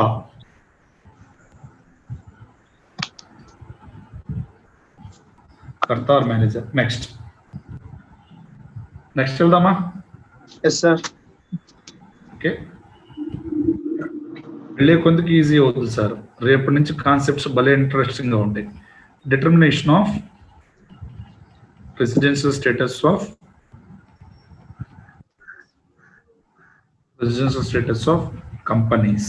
Karta or manager. Next వెళ్దామా? Yes sir. ఓకే, వెళ్ళే కొందుకు ఈజీ అవుతుంది సార్. రేపటి నుంచి కాన్సెప్ట్స్ భలే ఇంట్రెస్టింగ్ గా ఉంటాయి. Determination of residential status of companies.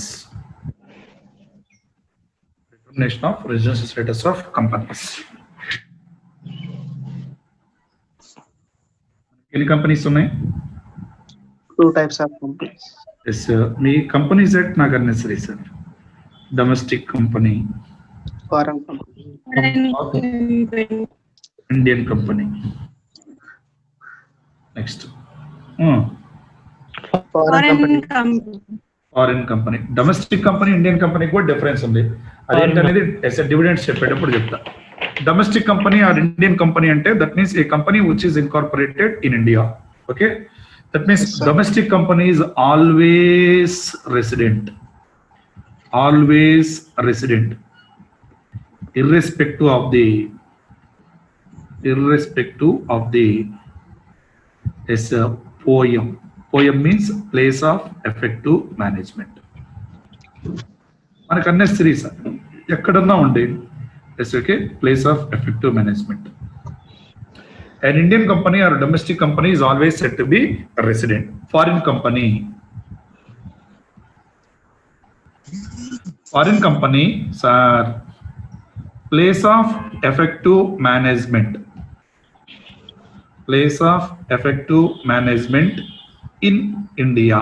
Determination of residential status of companies. ఎన్ని కంపెనీస్ ఉన్నాయి? 2 types of companies. ఎస్, మీ కంపెనీస్ ఎట్ నాకు అన్నెసరీ సార్. Domestic company, Foreign company. Indian company. Next. Foreign company. Domestic company, Indian company కూడా difference ఉంది. అదేంటనేది డివిడెండ్స్ చెప్పేటప్పుడు చెప్తా. Domestic company or Indian company అంటే that means a company which is incorporated in India. Okay, that means domestic company is always resident. irrespective of the POEM. POEM means place of effective management. మనకు unnecessary sir, ఎక్కడన్నా ఉండే okay, place of effective management. An Indian company or domestic company is always said to be a resident. Foreign company, sir, place of effective management. Place of effective management in India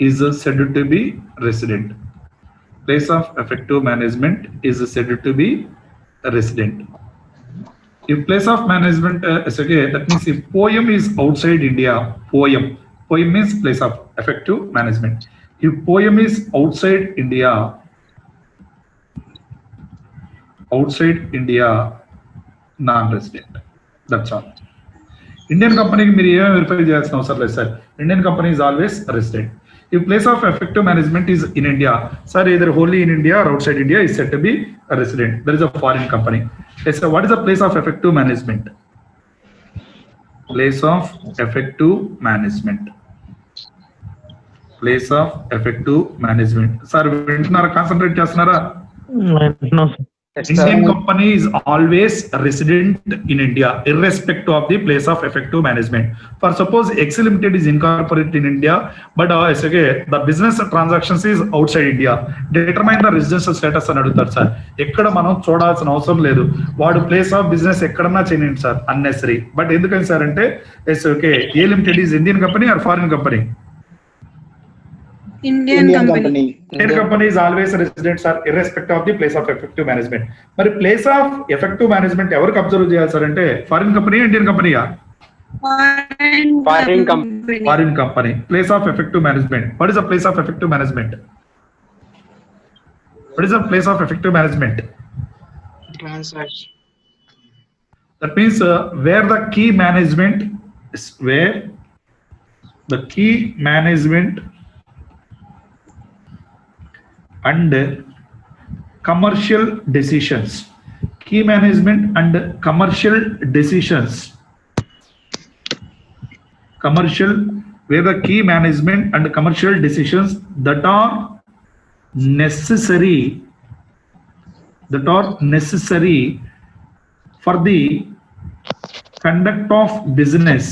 is said to be resident. Place of effective management is said to be resident. If place of management is okay, that means if POEM is outside India, POEM means place of effective management. If POEM is outside India, non-resident. That's all. Indian company మీరు ఏమేమి verify చేయాల్సిన అవసరం లేదు sir. Indian company is always resident. If place of effective management is in India, sir, either wholly in India or outside India is said to be a resident. There is a foreign company. Yes, sir, what is the place of effective management? Place of effective management. Place of effective management. Sir, వింటున్నారా? Concentrate చేస్తున్నారా? Indian company is always resident in India, irrespective of the place of effective management. For suppose Excel Limited is incorporated in India, but the business transactions is outside India. Determine the residential status అని అడుగుతారు sir. ఎక్కడ మనం చూడాల్సిన అవసరం లేదు. వాడు place of business ఎక్కడన్నా చేయండి సార్, అన్నెసరీ. బట్ ఎందుకని సార్ అంటే A limited is Indian company or foreign company? Indian company. Indian company is always resident, sir, irrespective of the place of effective management. మరి ప్లేస్ ఆఫ్ ఎఫెక్టివ్ మేనేజ్మెంట్ ఎవరికి observe చేయాలి sir అంటే foreign company Indian కంపెనీయా? Foreign company. Foreign company. Place of effective management. What is the place of effective management? What is the place of effective management? Transaction. That means where the key management is, where the key management and commercial decisions, key management and commercial decisions, commercial, where the key management and commercial decisions that are necessary for the conduct of business,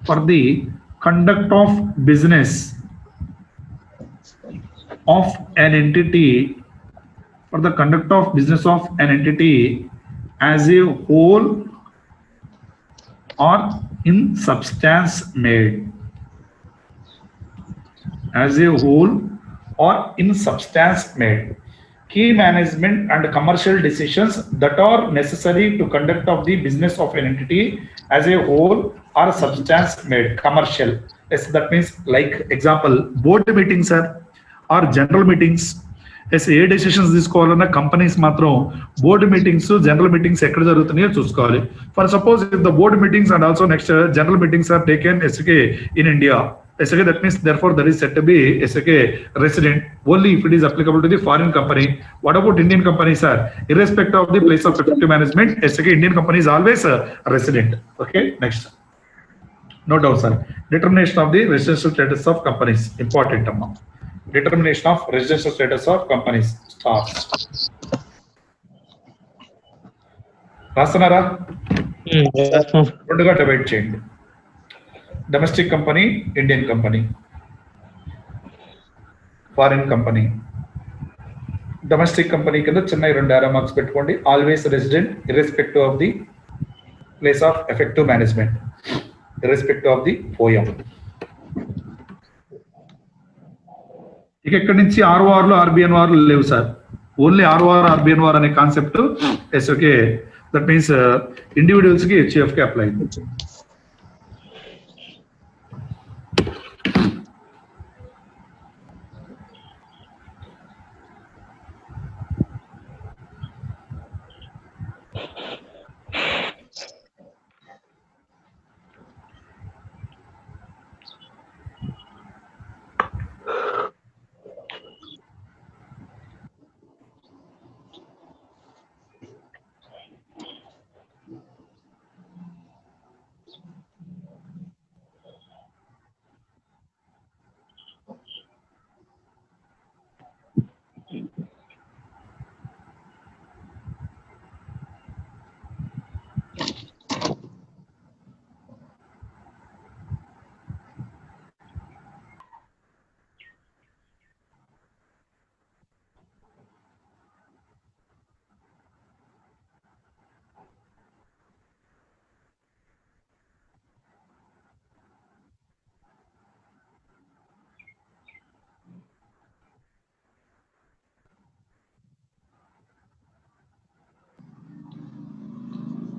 for the conduct of business of an entity, for the conduct of business of an entity as a whole or in substance made, as a whole or in substance made. Key management and commercial decisions that are necessary to conduct of the business of an entity as a whole or substance made, commercial. Yes, that means like example board meetings sir or general meetings. Yes, ఏ decisions తీసుకోవాలన్నా companies మాత్రం board meetings general meetings ఎక్కడ జరుగుతున్నాయో చూసుకోవాలి. For suppose if the board meetings and also next general meetings are taken SK in India, SK, that means therefore there is said to be SK resident only if it is applicable to the foreign company. What about Indian companies, sir? Irrespective of the place of effective management, SK Indian company is always a resident. Okay, next. No doubt, sir. Determination of the residential status of companies. Important amount. Determination of residential status of companies. Stars. రాస్తున్నారా? రెండుగా divide చేయండి. Domestic company, Indian company, foreign company. Domestic company కింద చిన్న 2 arrow marks పెట్టుకోండి. Always resident irrespective of the place of effective management, irrespective of the poem. ఇక ఇక్కడి నుంచి ఆర్ఓఆర్లు ఆర్బిఎన్ఆర్లు లేవు sir. Only ROR ఆర్బిఎన్ఆర్ అనే కాన్సెప్ట్ ఎస్ఓకే, దట్ మీన్స్ ఇండివిజువల్స్ కి హెచ్ఎఫ్ కి అప్లై అయింది.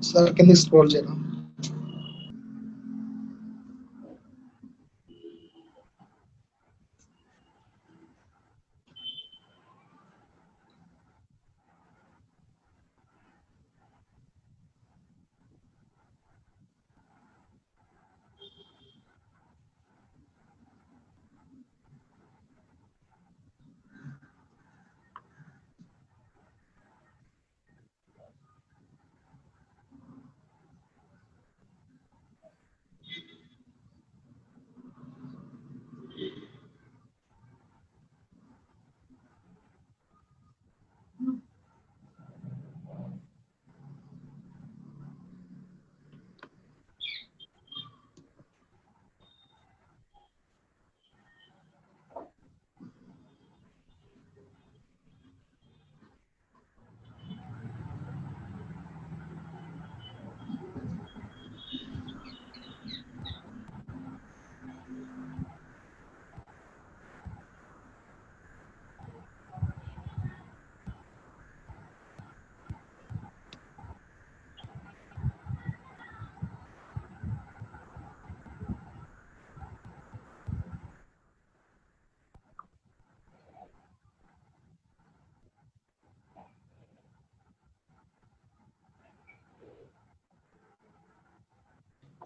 సార్ కింద స్క్రోల్ చేయడం.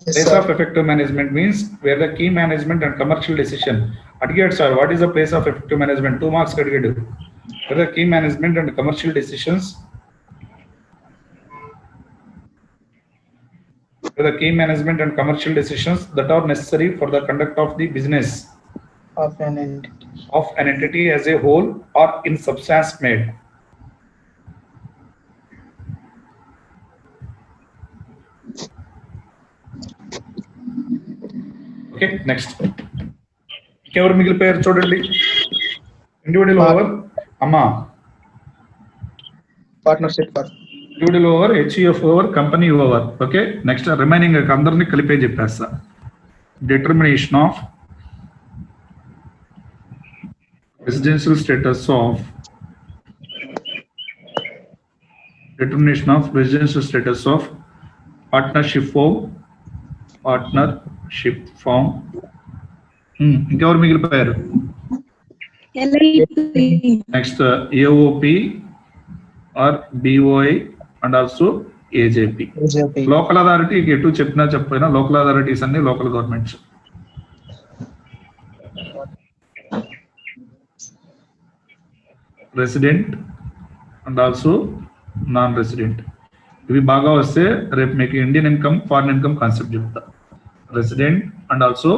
Place of effective management means where the key management and commercial decision. Adgate sir, what is the place of effective management? 2 marks adgate. Where the key management and commercial decisions. Where the key management and commercial decisions that are necessary for the conduct of the business of an entity. Of an entity as a whole or in substance made. Okay, next. ఎవరు మిగిలిపోయారు చూడండి. Individual over అమ్మా, partnership for individual over, HEF over, company over. Okay, next remaining అందరినీ కలిపే చెప్పేస్తా. Determination of residential status of partnership firm. ఇంకెవరు మిగిలిపోయారు? Next AOP or BOI and also AJP. Local authority ఎటు చెప్పినా చెప్పినా లోకల్ అథారిటీస్ అన్ని local governments. Resident and also non resident. ఇవి బాగా వస్తే రేపు మీకు Indian income, foreign income concept చెప్తా. Resident and also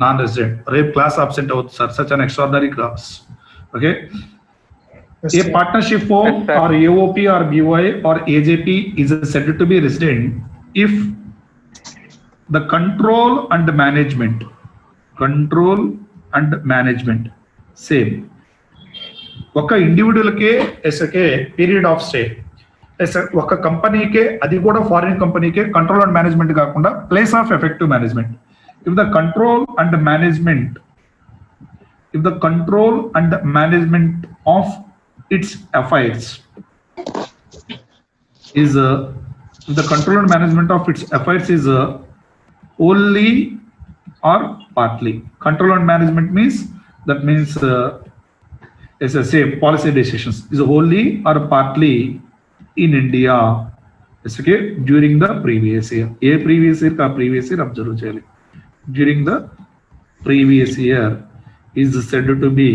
non resident. రేపు క్లాస్ అబ్సెంట్ అవుతుంది sir, such an extraordinary class. Okay, a partnership firm or AOP or BOI or AJP is said to be resident if the control and management same. ఒక individual కే SK period of stay, ఒక కంపెనీకే, అది కూడా foreign కంపెనీకే control and management కాకుండా place of effective management. If the control and management of its affairs is the control and management of its affairs is wholly or partly. Control and management means as I say policy decisions is wholly or partly in India. It's okay during the previous year. Previous year observe cheyali. During the previous year is said to be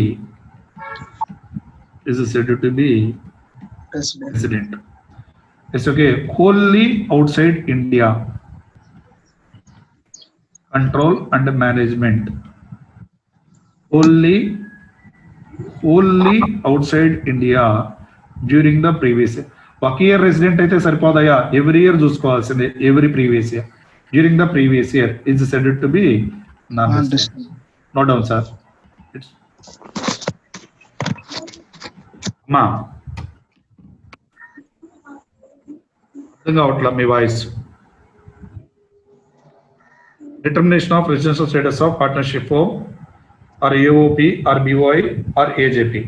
resident. It's okay wholly outside India. Control and management wholly outside India during the previous year. ఒక year resident అయితే సరిపోదయా, every year చూసుకోవాల్సిందే, every previous year. During the previous year is said to be non resident. Note down sir. మా అర్థం కావట్లా మీ voice. Determination of residential status of partnership firm or AOP or BOI or AJP.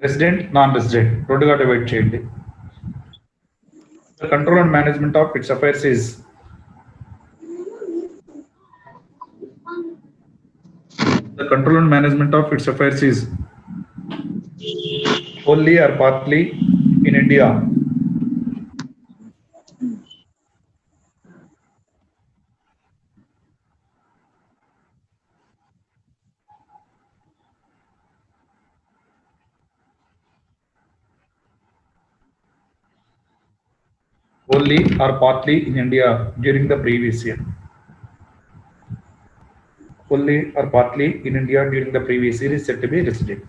Resident, non resident రెండుగా divide చేయండి. Control and management of its affairs is the control and management of its affairs is wholly or partly in India. Wholly or partly in India during the previous year. Wholly or partly in India during the previous year is said to be resident.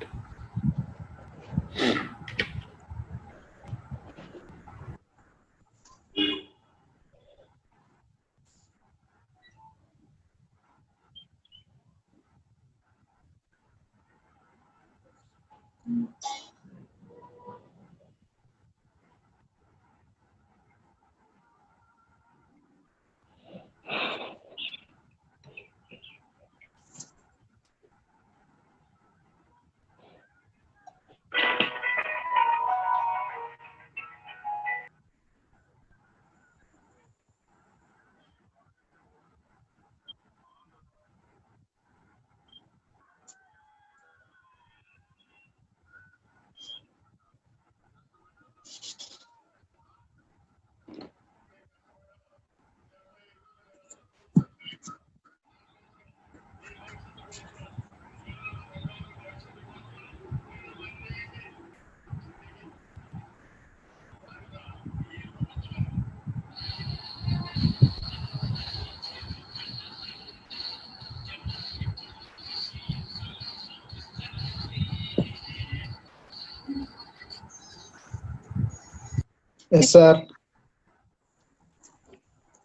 Yes sir.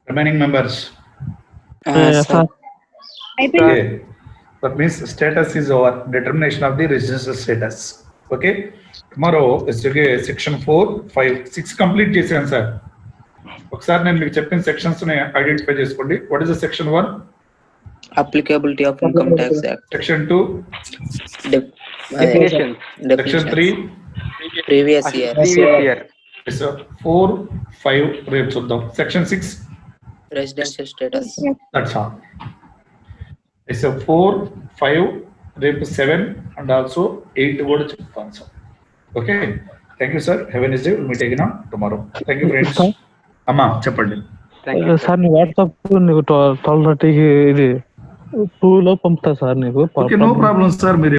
Remaining members. sir. Okay. That means status is our determination of the residential status. Okay. Tomorrow is okay, section 4, 5, 6 complete చేసాను sir. ఒకసారి నేను మీకు చెప్పిన sections ని identify చేసుకోండి. What is the section 1? Applicability of Income Tax Act. Section 2, Definition. Section 3, Previous year. Previous year. 4, 5 రేపు చూద్దాం. Section 6, Residential status. that's all. So 4, 5, రేపు 7 and also 8 కూడా చెప్తాను sir. Okay, thank you sir. Have a nice day. Will meet again tomorrow. Thank you friends. అమ్మా చెప్పండి. Thank you, sir. Sir నీ WhatsApp నీకు 12:30కి ఇది 2 లో పంపుతా సార్ నీకు. Okay, no problem sir. మీరు